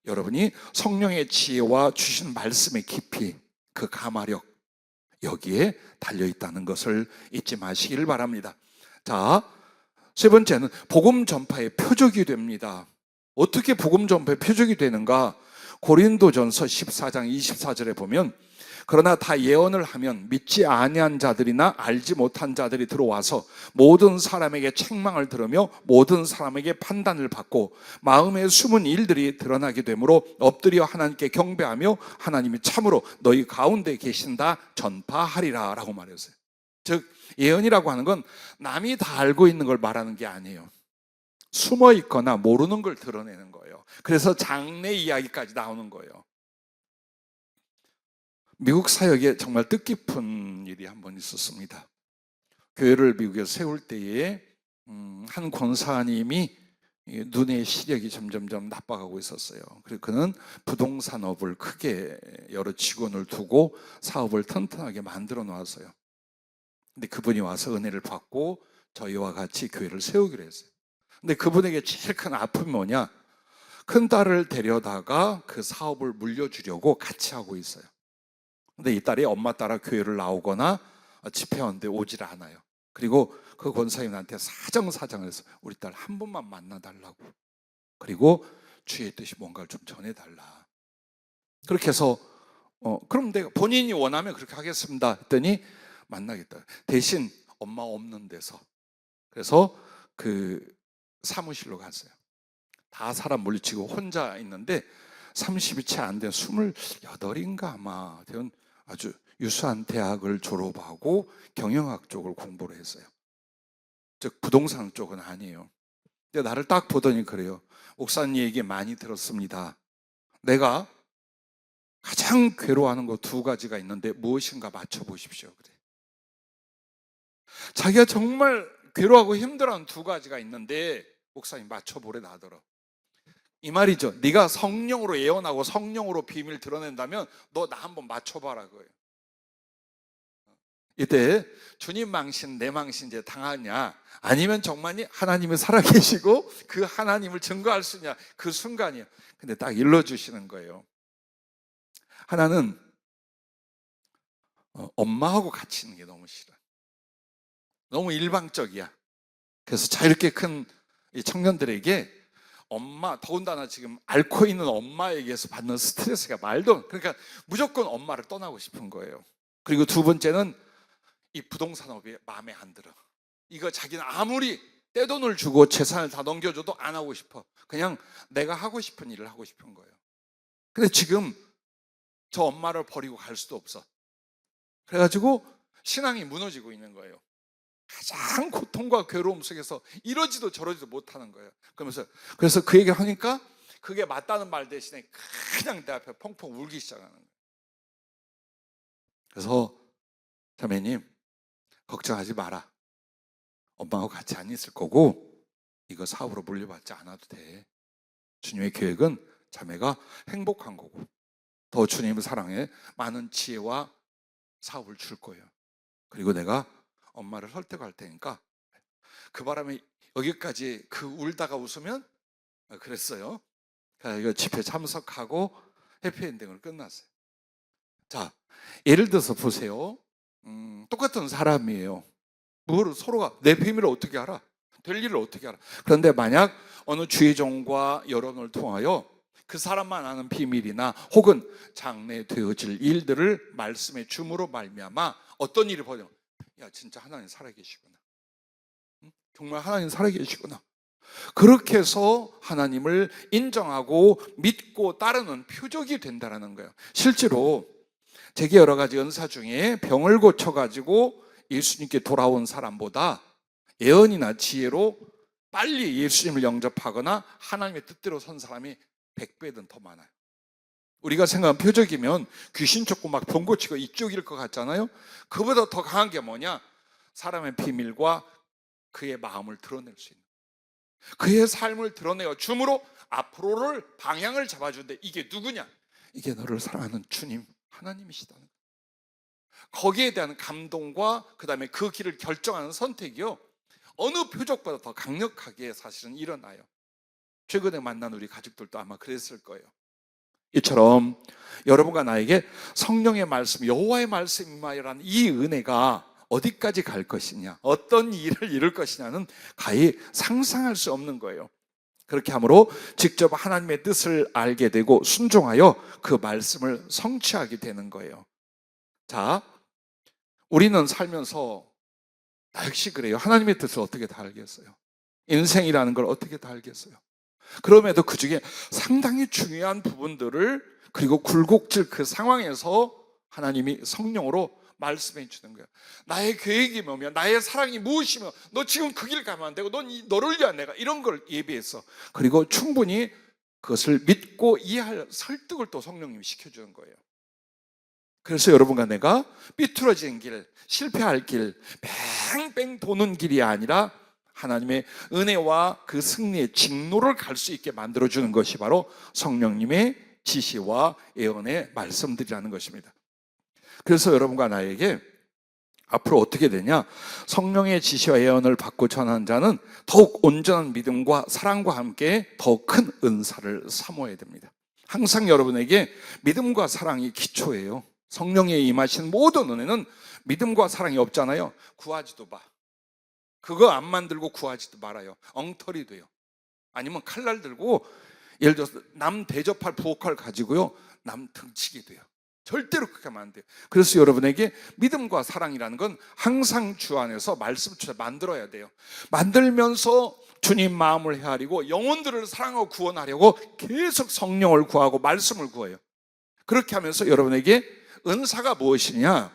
여러분이 성령의 지혜와 주신 말씀의 깊이, 그 가마력, 여기에 달려있다는 것을 잊지 마시기를 바랍니다. 자, 세 번째는 복음 전파의 표적이 됩니다. 어떻게 복음 전파의 표적이 되는가? 고린도전서 14장 24절에 보면, 그러나 다 예언을 하면 믿지 아니한 자들이나 알지 못한 자들이 들어와서 모든 사람에게 책망을 들으며 모든 사람에게 판단을 받고 마음의 숨은 일들이 드러나게 되므로 엎드려 하나님께 경배하며 하나님이 참으로 너희 가운데 계신다 전파하리라 라고 말했어요. 즉 예언이라고 하는 건 남이 다 알고 있는 걸 말하는 게 아니에요. 숨어 있거나 모르는 걸 드러내는 거예요. 그래서 장래 이야기까지 나오는 거예요. 미국 사역에 정말 뜻깊은 일이 한 번 있었습니다. 교회를 미국에 세울 때에 한 권사님이 눈의 시력이 점점점 나빠가고 있었어요. 그리고 그는 부동산업을 크게 여러 직원을 두고 사업을 튼튼하게 만들어 놓았어요. 근데 그분이 와서 은혜를 받고 저희와 같이 교회를 세우기로 했어요. 근데 그분에게 제일 큰 아픔이 뭐냐? 큰 딸을 데려다가 그 사업을 물려주려고 같이 하고 있어요. 근데 이 딸이 엄마 따라 교회를 나오거나 집회하는데 오질 않아요. 그리고 그 권사님한테 사정사정을 해서 우리 딸 한 번만 만나달라고, 그리고 주의 뜻이 뭔가를 좀 전해달라. 그렇게 해서 그럼 내가 본인이 원하면 그렇게 하겠습니다 했더니 만나겠다. 대신 엄마 없는 데서. 그래서 그 사무실로 갔어요. 다 사람 물리치고 혼자 있는데 30이 채 안 된 28인가 아마 된 아주 유수한 대학을 졸업하고 경영학 쪽을 공부를 했어요. 즉 부동산 쪽은 아니에요. 근데 나를 딱 보더니 그래요. 목사님 얘기 많이 들었습니다. 내가 가장 괴로워하는 거 두 가지가 있는데 무엇인가 맞춰보십시오. 그래. 자기가 정말 괴로워하고 힘들어하는 두 가지가 있는데 목사님 맞춰보래 나더러. 이 말이죠. 네가 성령으로 예언하고 성령으로 비밀 드러낸다면 너 나 한번 맞춰봐라 그거예요. 이때 주님 망신 내 망신 이제 당하냐, 아니면 정말이 하나님이 살아계시고 그 하나님을 증거할 수 있냐, 그 순간이에요. 근데 딱 일러주시는 거예요. 하나는 엄마하고 같이 있는 게 너무 싫어. 너무 일방적이야. 그래서 자유롭게 큰 이 청년들에게 엄마, 더군다나 지금 앓고 있는 엄마에게서 받는 스트레스가 말도, 그러니까 무조건 엄마를 떠나고 싶은 거예요. 그리고 두 번째는 이 부동산업이 마음에 안 들어. 이거 자기는 아무리 떼돈을 주고 재산을 다 넘겨줘도 안 하고 싶어. 그냥 내가 하고 싶은 일을 하고 싶은 거예요. 근데 지금 저 엄마를 버리고 갈 수도 없어. 그래가지고 신앙이 무너지고 있는 거예요. 가장 고통과 괴로움 속에서 이러지도 저러지도 못하는 거예요. 그래서 그 얘기를 하니까 그게 맞다는 말 대신에 그냥 내 앞에 펑펑 울기 시작하는 거예요. 그래서 자매님, 걱정하지 마라. 엄마하고 같이 안 있을 거고 이거 사업으로 물려받지 않아도 돼. 주님의 계획은 자매가 행복한 거고 더 주님의 사랑에 많은 지혜와 사업을 줄 거예요. 그리고 내가 엄마를 설득할 테니까. 그 바람에 여기까지 그 울다가 웃으면 그랬어요. 이거 집회 참석하고 해피엔딩으로 끝났어요. 자, 예를 들어서 보세요. 똑같은 사람이에요. 뭘 서로가 내 비밀을 어떻게 알아? 될 일을 어떻게 알아? 그런데 만약 어느 주의종과 여론을 통하여 그 사람만 아는 비밀이나 혹은 장래되어질 일들을 말씀의 줌으로 말미암아 어떤 일이 벌어져? 야, 진짜 하나님 살아계시구나. 정말 하나님 살아계시구나. 그렇게 해서 하나님을 인정하고 믿고 따르는 표적이 된다는 거예요. 실제로 제게 여러 가지 은사 중에 병을 고쳐가지고 예수님께 돌아온 사람보다 예언이나 지혜로 빨리 예수님을 영접하거나 하나님의 뜻대로 선 사람이 100배든 더 많아요. 우리가 생각하는 표적이면 귀신 쫓고 막 병 고치고 이쪽일 것 같잖아요. 그보다 더 강한 게 뭐냐? 사람의 비밀과 그의 마음을 드러낼 수 있는, 그의 삶을 드러내어 줌으로 앞으로를 방향을 잡아주는데 이게 누구냐? 이게 너를 사랑하는 주님 하나님이시다는 거예요. 거기에 대한 감동과 그 다음에 그 길을 결정하는 선택이요, 어느 표적보다 더 강력하게 사실은 일어나요. 최근에 만난 우리 가족들도 아마 그랬을 거예요. 이처럼 여러분과 나에게 성령의 말씀, 여호와의 말씀 임하여라는 이 은혜가 어디까지 갈 것이냐, 어떤 일을 이룰 것이냐는 가히 상상할 수 없는 거예요. 그렇게 함으로 직접 하나님의 뜻을 알게 되고 순종하여 그 말씀을 성취하게 되는 거예요. 자, 우리는 살면서 나 역시 그래요. 하나님의 뜻을 어떻게 다 알겠어요? 인생이라는 걸 어떻게 다 알겠어요? 그럼에도 그 중에 상당히 중요한 부분들을, 그리고 굴곡질 그 상황에서 하나님이 성령으로 말씀해 주는 거예요. 나의 계획이 뭐며 나의 사랑이 무엇이며 너 지금 그 길 가면 안 되고 너를 위한 내가 이런 걸 예비했어. 그리고 충분히 그것을 믿고 이해할 설득을 또 성령님이 시켜주는 거예요. 그래서 여러분과 내가 삐뚤어진 길, 실패할 길, 뺑뺑 도는 길이 아니라 하나님의 은혜와 그 승리의 직로를 갈 수 있게 만들어주는 것이 바로 성령님의 지시와 예언의 말씀들이라는 것입니다. 그래서 여러분과 나에게 앞으로 어떻게 되냐? 성령의 지시와 예언을 받고 전하는 자는 더욱 온전한 믿음과 사랑과 함께 더 큰 은사를 사모해야 됩니다. 항상 여러분에게 믿음과 사랑이 기초예요. 성령에 임하신 모든 은혜는 믿음과 사랑이 없잖아요. 구하지도 마. 그거 안 만들고 구하지도 말아요. 엉터리 돼요. 아니면 칼날 들고 예를 들어서 남 대접할 부엌칼 가지고요, 남 등치게 돼요. 절대로 그렇게 하면 안 돼요. 그래서 여러분에게 믿음과 사랑이라는 건 항상 주 안에서 말씀처럼 만들어야 돼요. 만들면서 주님 마음을 헤아리고 영혼들을 사랑하고 구원하려고 계속 성령을 구하고 말씀을 구해요. 그렇게 하면서 여러분에게 은사가 무엇이냐?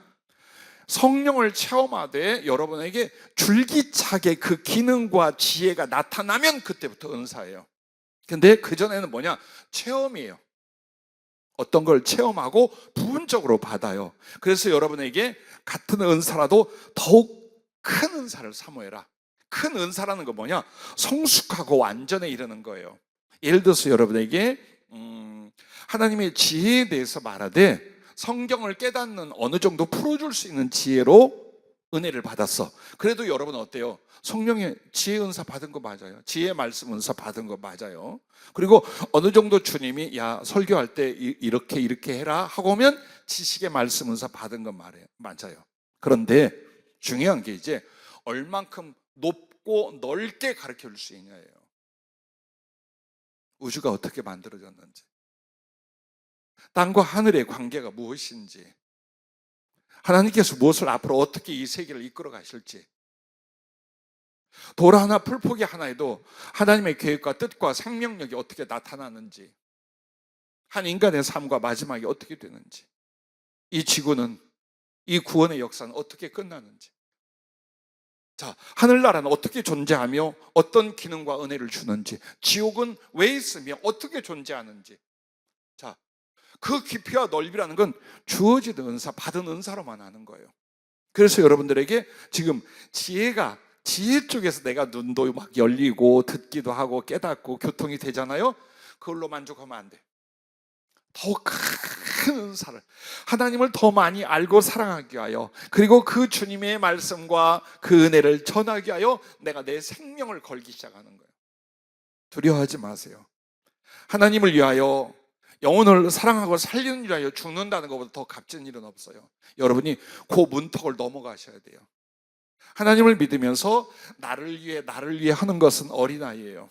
성령을 체험하되 여러분에게 줄기차게 그 기능과 지혜가 나타나면 그때부터 은사예요. 근데 그전에는 뭐냐? 체험이에요. 어떤 걸 체험하고 부분적으로 받아요. 그래서 여러분에게 같은 은사라도 더욱 큰 은사를 사모해라. 큰 은사라는 건 뭐냐? 성숙하고 완전에 이르는 거예요. 예를 들어서 여러분에게 하나님의 지혜에 대해서 말하되 성경을 깨닫는 어느 정도 풀어줄 수 있는 지혜로 은혜를 받았어. 그래도 여러분 어때요? 성령의 지혜 은사 받은 거 맞아요. 지혜 말씀 은사 받은 거 맞아요. 그리고 어느 정도 주님이 야 설교할 때 이렇게 해라 하고 오면 지식의 말씀 은사 받은 거 맞아요. 그런데 중요한 게 이제 얼만큼 높고 넓게 가르쳐 줄 수 있냐예요. 우주가 어떻게 만들어졌는지, 땅과 하늘의 관계가 무엇인지, 하나님께서 무엇을 앞으로 어떻게 이 세계를 이끌어 가실지, 돌 하나 풀포기 하나에도 하나님의 계획과 뜻과 생명력이 어떻게 나타나는지, 한 인간의 삶과 마지막이 어떻게 되는지, 이 지구는, 이 구원의 역사는 어떻게 끝나는지, 자, 하늘나라는 어떻게 존재하며 어떤 기능과 은혜를 주는지, 지옥은 왜 있으며 어떻게 존재하는지, 자, 그 깊이와 넓이라는 건 주어진 은사, 받은 은사로만 아는 거예요. 그래서 여러분들에게 지금 지혜 쪽에서 내가 눈도 막 열리고 듣기도 하고 깨닫고 교통이 되잖아요. 그걸로 만족하면 안 돼. 더 큰 은사를, 하나님을 더 많이 알고 사랑하기 위하여, 그리고 그 주님의 말씀과 그 은혜를 전하기 위하여 내가 내 생명을 걸기 시작하는 거예요. 두려워하지 마세요. 하나님을 위하여, 영혼을 사랑하고 살리는 일 위하여 죽는다는 것보다 더 값진 일은 없어요. 여러분이 그 문턱을 넘어가셔야 돼요. 하나님을 믿으면서 나를 위해 하는 것은 어린아이예요.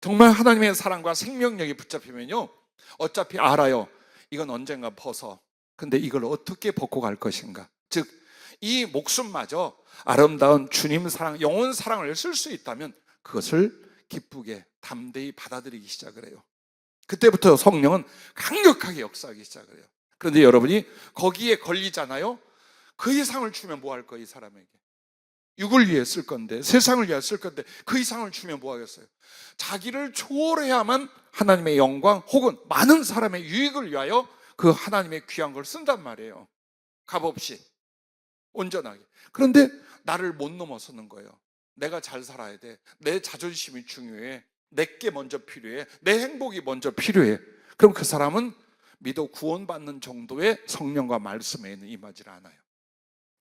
정말 하나님의 사랑과 생명력이 붙잡히면요, 어차피 알아요. 이건 언젠가 벗어. 근데 이걸 어떻게 벗고 갈 것인가. 즉, 이 목숨마저 아름다운 주님 사랑, 영혼 사랑을 쓸 수 있다면 그것을 기쁘게 담대히 받아들이기 시작을 해요. 그때부터 성령은 강력하게 역사하기 시작을 해요. 그런데 여러분이 거기에 걸리잖아요. 그 이상을 주면 뭐 할 거예요, 이 사람에게? 육을 위해 쓸 건데, 세상을 위해 쓸 건데 그 이상을 주면 뭐 하겠어요? 자기를 초월해야만 하나님의 영광 혹은 많은 사람의 유익을 위하여 그 하나님의 귀한 걸 쓴단 말이에요. 값없이, 온전하게. 그런데 나를 못 넘어서는 거예요. 내가 잘 살아야 돼. 내 자존심이 중요해. 내게 먼저 필요해. 내 행복이 먼저 필요해. 그럼 그 사람은 믿어 구원받는 정도의 성령과 말씀에는 임하지 않아요.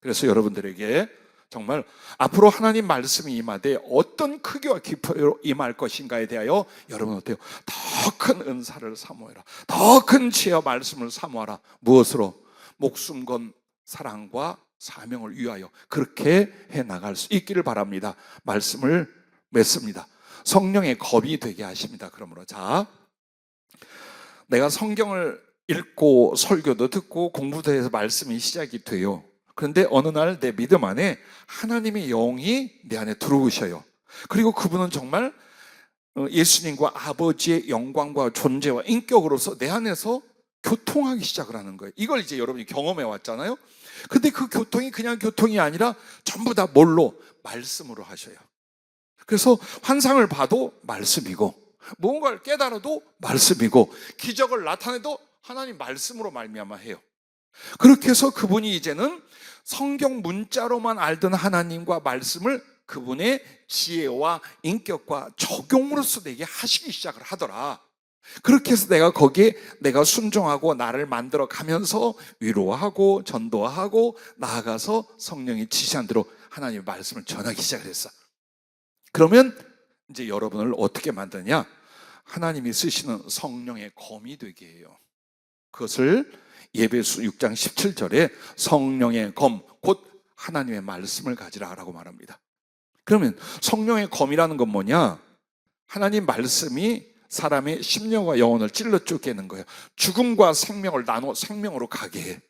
그래서 여러분들에게 정말 앞으로 하나님 말씀이 임하되 어떤 크기와 깊이로 임할 것인가에 대하여 여러분 어때요? 더 큰 은사를 사모해라. 더 큰 지혜와 말씀을 사모하라. 무엇으로? 목숨 건 사랑과 사명을 위하여 그렇게 해나갈 수 있기를 바랍니다. 말씀을 맺습니다. 성령의 검이 되게 하십니다. 그러므로 자, 내가 성경을 읽고 설교도 듣고 공부도 해서 말씀이 시작이 돼요. 그런데 어느 날 내 믿음 안에 하나님의 영이 내 안에 들어오셔요. 그리고 그분은 정말 예수님과 아버지의 영광과 존재와 인격으로서 내 안에서 교통하기 시작을 하는 거예요. 이걸 이제 여러분이 경험해 왔잖아요. 근데 그 교통이 그냥 교통이 아니라 전부 다 뭘로? 말씀으로 하셔요. 그래서 환상을 봐도 말씀이고, 무언가를 깨달아도 말씀이고, 기적을 나타내도 하나님 말씀으로 말미암아 해요. 그렇게 해서 그분이 이제는 성경 문자로만 알던 하나님과 말씀을 그분의 지혜와 인격과 적용으로서 내게 하시기 시작을 하더라. 그렇게 해서 내가 거기에 내가 순종하고 나를 만들어 가면서 위로하고 전도하고 나아가서 성령이 지시한 대로 하나님의 말씀을 전하기 시작을 했어. 그러면 이제 여러분을 어떻게 만드냐? 하나님이 쓰시는 성령의 검이 되게 해요. 그것을 예배서 6장 17절에 성령의 검, 곧 하나님의 말씀을 가지라라고 말합니다. 그러면 성령의 검이라는 건 뭐냐? 하나님 말씀이 사람의 심령과 영혼을 찔러 쪼개는 거예요. 죽음과 생명을 나눠 생명으로 가게 해.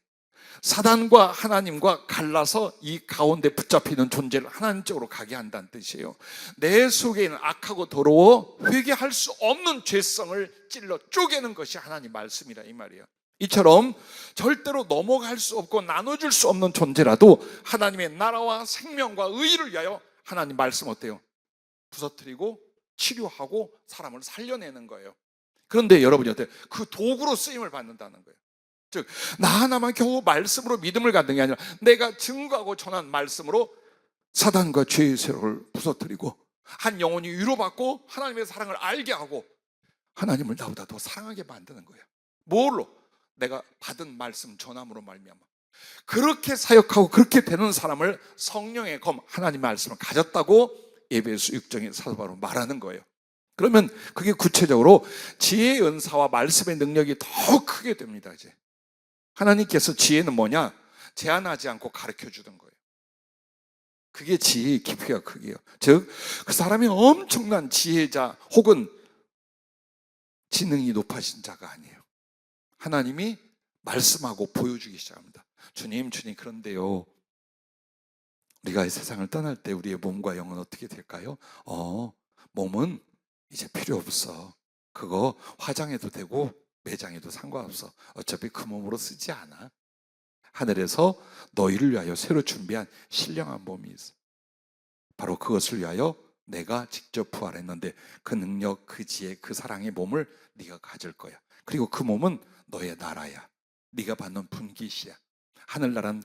사단과 하나님과 갈라서 이 가운데 붙잡히는 존재를 하나님 쪽으로 가게 한다는 뜻이에요. 내 속에 있는 악하고 더러워 회개할 수 없는 죄성을 찔러 쪼개는 것이 하나님 말씀이라 이 말이에요. 이처럼 절대로 넘어갈 수 없고 나눠줄 수 없는 존재라도 하나님의 나라와 생명과 의의를 위하여 하나님 말씀 어때요? 부서뜨리고 치료하고 사람을 살려내는 거예요. 그런데 여러분이 어때요? 그 도구로 쓰임을 받는다는 거예요. 즉, 나 하나만 겨우 말씀으로 믿음을 갖는 게 아니라 내가 증거하고 전한 말씀으로 사단과 죄의 세력을 부서뜨리고 한 영혼이 위로받고 하나님의 사랑을 알게 하고 하나님을 나보다 더 사랑하게 만드는 거예요. 뭘로? 내가 받은 말씀 전함으로 말미암아. 그렇게 사역하고 그렇게 되는 사람을 성령의 검, 하나님의 말씀을 가졌다고 에베소 6장의 사도 바울은 말하는 거예요. 그러면 그게 구체적으로 지혜의 은사와 말씀의 능력이 더 크게 됩니다. 이제 하나님께서 지혜는 뭐냐? 제한하지 않고 가르쳐 주는 거예요. 그게 지혜의 깊이가 크게요. 즉, 그 사람이 엄청난 지혜자 혹은 지능이 높아진 자가 아니에요. 하나님이 말씀하고 보여주기 시작합니다. 주님, 그런데요, 우리가 이 세상을 떠날 때 우리의 몸과 영은 어떻게 될까요? 몸은 이제 필요 없어. 그거 화장해도 되고 매장해도 상관없어. 어차피 그 몸으로 쓰지 않아. 하늘에서 너희를 위하여 새로 준비한 신령한 몸이 있어. 바로 그것을 위하여 내가 직접 부활했는데 그 능력, 그 지혜, 그 사랑의 몸을 네가 가질 거야. 그리고 그 몸은 너의 나라야. 네가 받는 분깃이야. 하늘나라는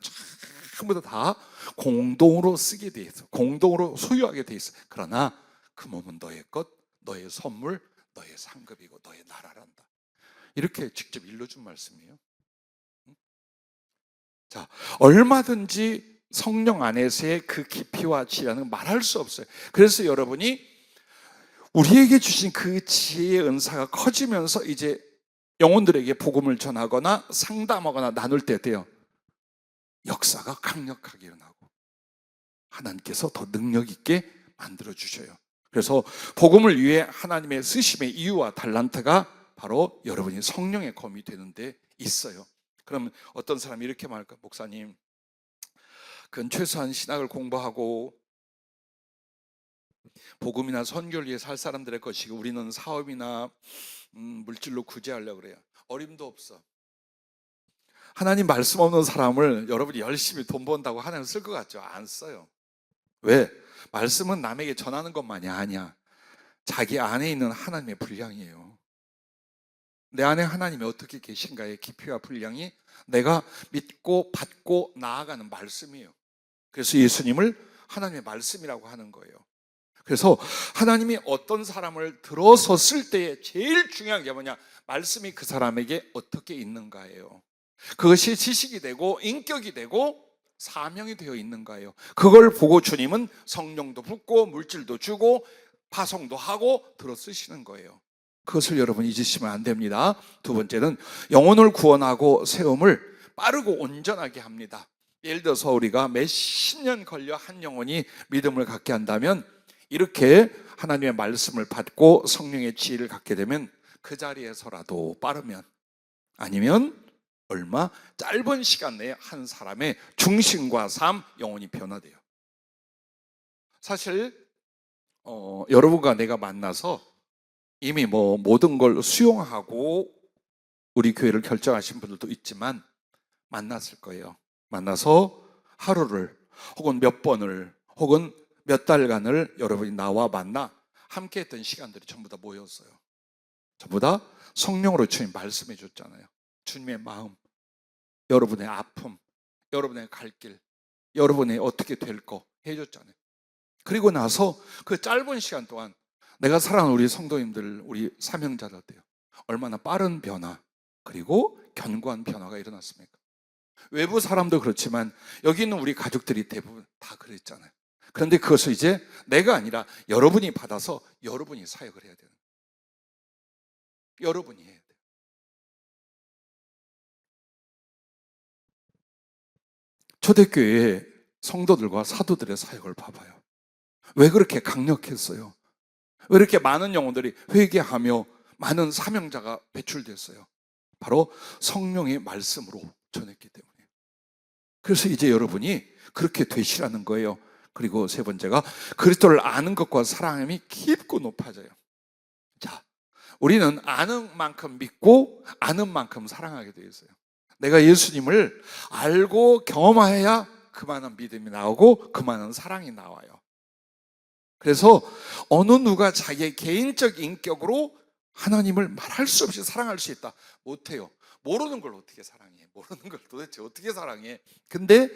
전부 다 공동으로 쓰게 돼 있어. 공동으로 소유하게 돼 있어. 그러나 그 몸은 너의 것, 너의 선물, 너의 상급이고 너의 나라란다. 이렇게 직접 일러준 말씀이에요. 자, 얼마든지 성령 안에서의 그 깊이와 지혜는 말할 수 없어요. 그래서 여러분이 우리에게 주신 그 지혜의 은사가 커지면서 이제 영혼들에게 복음을 전하거나 상담하거나 나눌 때 돼요. 역사가 강력하게 일어나고 하나님께서 더 능력 있게 만들어 주셔요. 그래서 복음을 위해 하나님의 쓰심의 이유와 달란트가 바로 여러분이 성령의 검이 되는 데 있어요. 그러면 어떤 사람이 이렇게 말할까? 목사님, 그건 최소한 신학을 공부하고 복음이나 선교를 위해 살 사람들의 것이고 우리는 사업이나 물질로 구제하려고 그래요. 어림도 없어. 하나님 말씀 없는 사람을 여러분이 열심히 돈 번다고 하나님 쓸 것 같죠? 안 써요. 왜? 말씀은 남에게 전하는 것만이 아니야. 자기 안에 있는 하나님의 분량이에요. 내 안에 하나님이 어떻게 계신가의 깊이와 분량이 내가 믿고 받고 나아가는 말씀이에요. 그래서 예수님을 하나님의 말씀이라고 하는 거예요. 그래서 하나님이 어떤 사람을 들어섰을 때에 제일 중요한 게 뭐냐? 말씀이 그 사람에게 어떻게 있는가예요. 그것이 지식이 되고 인격이 되고 사명이 되어 있는가예요. 그걸 보고 주님은 성령도 붓고 물질도 주고 파송도 하고 들어 쓰시는 거예요. 그것을 여러분 잊으시면 안 됩니다. 두 번째는 영혼을 구원하고 세움을 빠르고 온전하게 합니다. 예를 들어서 우리가 몇십 년 걸려 한 영혼이 믿음을 갖게 한다면 이렇게 하나님의 말씀을 받고 성령의 지혜를 갖게 되면 그 자리에서라도 빠르면 아니면 얼마 짧은 시간 내에 한 사람의 중심과 삶, 영혼이 변화돼요. 사실 여러분과 내가 만나서 이미 모든 걸 수용하고 우리 교회를 결정하신 분들도 있지만 만났을 거예요. 만나서 하루를 혹은 몇 번을 혹은 몇 달간을 여러분이 나와 만나 함께 했던 시간들이 전부 다 모였어요. 전부 다 성령으로 주님 말씀해 줬잖아요. 주님의 마음, 여러분의 아픔, 여러분의 갈 길, 여러분의 어떻게 될 거 해줬잖아요. 그리고 나서 그 짧은 시간 동안 내가 사랑하는 우리 성도님들, 우리 사명자들한테요. 얼마나 빠른 변화 그리고 견고한 변화가 일어났습니까? 외부 사람도 그렇지만 여기 있는 우리 가족들이 대부분 다 그랬잖아요. 그런데 그것을 이제 내가 아니라 여러분이 받아서 여러분이 사역을 해야 되는 거예요. 여러분이 해야 돼요. 초대교회의 성도들과 사도들의 사역을 봐봐요. 왜 그렇게 강력했어요? 왜 이렇게 많은 영혼들이 회개하며 많은 사명자가 배출됐어요? 바로 성령의 말씀으로 전했기 때문에. 그래서 이제 여러분이 그렇게 되시라는 거예요. 그리고 세 번째가 그리스도를 아는 것과 사랑함이 깊고 높아져요. 자, 우리는 아는 만큼 믿고 아는 만큼 사랑하게 되어 있어요. 내가 예수님을 알고 경험해야 그만한 믿음이 나오고 그만한 사랑이 나와요. 그래서 어느 누가 자기의 개인적 인격으로 하나님을 말할 수 없이 사랑할 수 있다. 못해요. 모르는 걸 어떻게 사랑해? 모르는 걸 도대체 어떻게 사랑해? 근데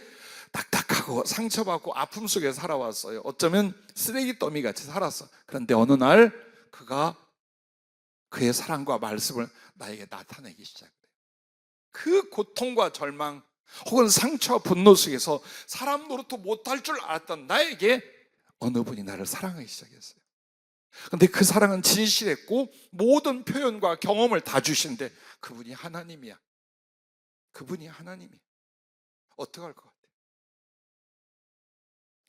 딱딱하고 하고 상처받고 아픔 속에 살아왔어요. 어쩌면 쓰레기 더미 같이 살았어. 그런데 어느 날 그가 그의 사랑과 말씀을 나에게 나타내기 시작해요. 그 고통과 절망 혹은 상처와 분노 속에서 사람 노릇도 못할 줄 알았던 나에게 어느 분이 나를 사랑하기 시작했어요. 그런데 그 사랑은 진실했고 모든 표현과 경험을 다 주신데 그분이 하나님이야. 그분이 하나님이야. 어떡할 것 같아요?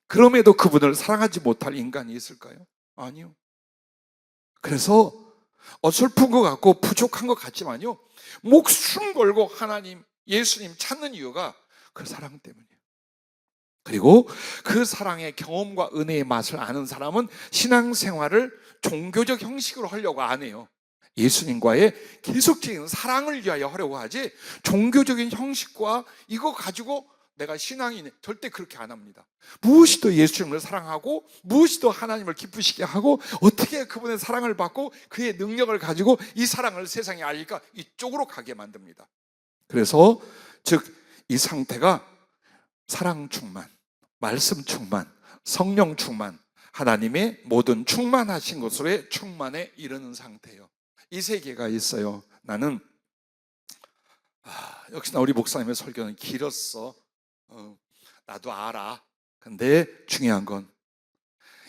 그럼에도 그분을 사랑하지 못할 인간이 있을까요? 아니요. 그래서 어설픈 것 같고 부족한 것 같지만요, 목숨 걸고 하나님, 예수님 찾는 이유가 그 사랑 때문이에요. 그리고 그 사랑의 경험과 은혜의 맛을 아는 사람은 신앙생활을 종교적 형식으로 하려고 안 해요. 예수님과의 계속적인 사랑을 위하여 하려고 하지, 종교적인 형식과 이거 가지고 내가 신앙이네, 절대 그렇게 안 합니다. 무엇이 더 예수님을 사랑하고 무엇이 더 하나님을 기쁘시게 하고 어떻게 그분의 사랑을 받고 그의 능력을 가지고 이 사랑을 세상에 알릴까, 이쪽으로 가게 만듭니다. 그래서 즉 이 상태가 사랑 충만, 말씀 충만, 성령 충만, 하나님의 모든 충만하신 것으로의 충만에 이르는 상태예요. 이 세계가 있어요. 나는 역시나 우리 목사님의 설교는 길었어. 나도 알아. 근데 중요한 건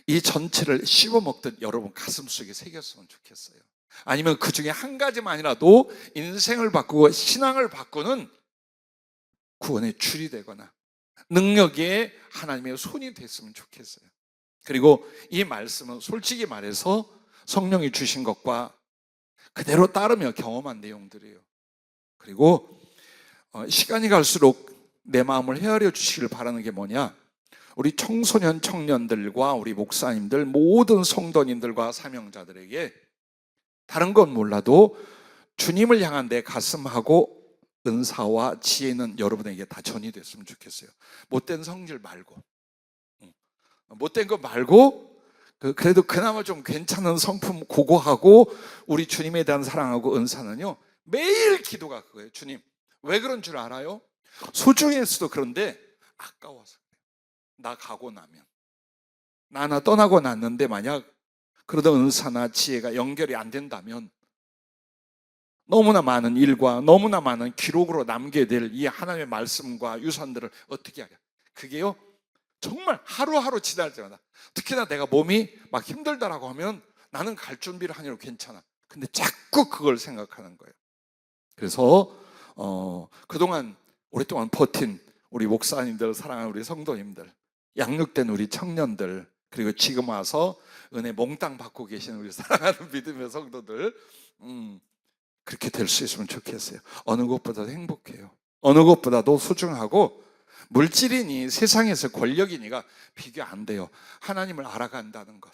이 전체를 씹어먹듯 여러분 가슴속에 새겼으면 좋겠어요. 아니면 그 중에 한 가지만이라도 인생을 바꾸고 신앙을 바꾸는 구원의 줄이 되거나 능력의 하나님의 손이 됐으면 좋겠어요. 그리고 이 말씀은 솔직히 말해서 성령이 주신 것과 그대로 따르며 경험한 내용들이에요. 그리고 시간이 갈수록 내 마음을 헤아려 주시길 바라는 게 뭐냐, 우리 청소년 청년들과 우리 목사님들, 모든 성도님들과 사명자들에게 다른 건 몰라도 주님을 향한 내 가슴하고 은사와 지혜는 여러분에게 다 전이 됐으면 좋겠어요. 못된 성질 말고, 못된 거 말고, 그래도 그나마 좀 괜찮은 성품 고고하고 우리 주님에 대한 사랑하고 은사는요, 매일 기도가 그거예요. 주님, 왜 그런 줄 알아요? 소중했어도 그런데 아까워서 그래요. 나 가고 나면, 나 떠나고 났는데 만약 그러던 은사나 지혜가 연결이 안 된다면 너무나 많은 일과 너무나 많은 기록으로 남게 될 이 하나님의 말씀과 유산들을 어떻게 하냐, 그게요 정말 하루하루 지날 때마다, 특히나 내가 몸이 막 힘들다라고 하면 나는 갈 준비를 하니로 괜찮아. 근데 자꾸 그걸 생각하는 거예요. 그래서 그동안 오랫동안 버틴 우리 목사님들, 사랑하는 우리 성도님들, 양육된 우리 청년들, 그리고 지금 와서 은혜 몽땅 받고 계시는 우리 사랑하는 믿음의 성도들, 그렇게 될 수 있으면 좋겠어요. 어느 것보다도 행복해요. 어느 것보다도 소중하고, 물질이니 세상에서 권력이니가 비교 안 돼요. 하나님을 알아간다는 것,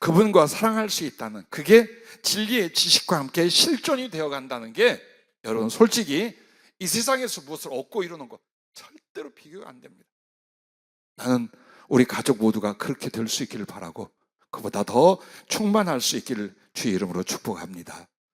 그분과 사랑할 수 있다는, 그게 진리의 지식과 함께 실존이 되어 간다는 게, 여러분 솔직히 이 세상에서 무엇을 얻고 이루는 것 절대로 비교가 안 됩니다. 나는 우리 가족 모두가 그렇게 될 수 있기를 바라고, 그보다 더 충만할 수 있기를 주의 이름으로 축복합니다.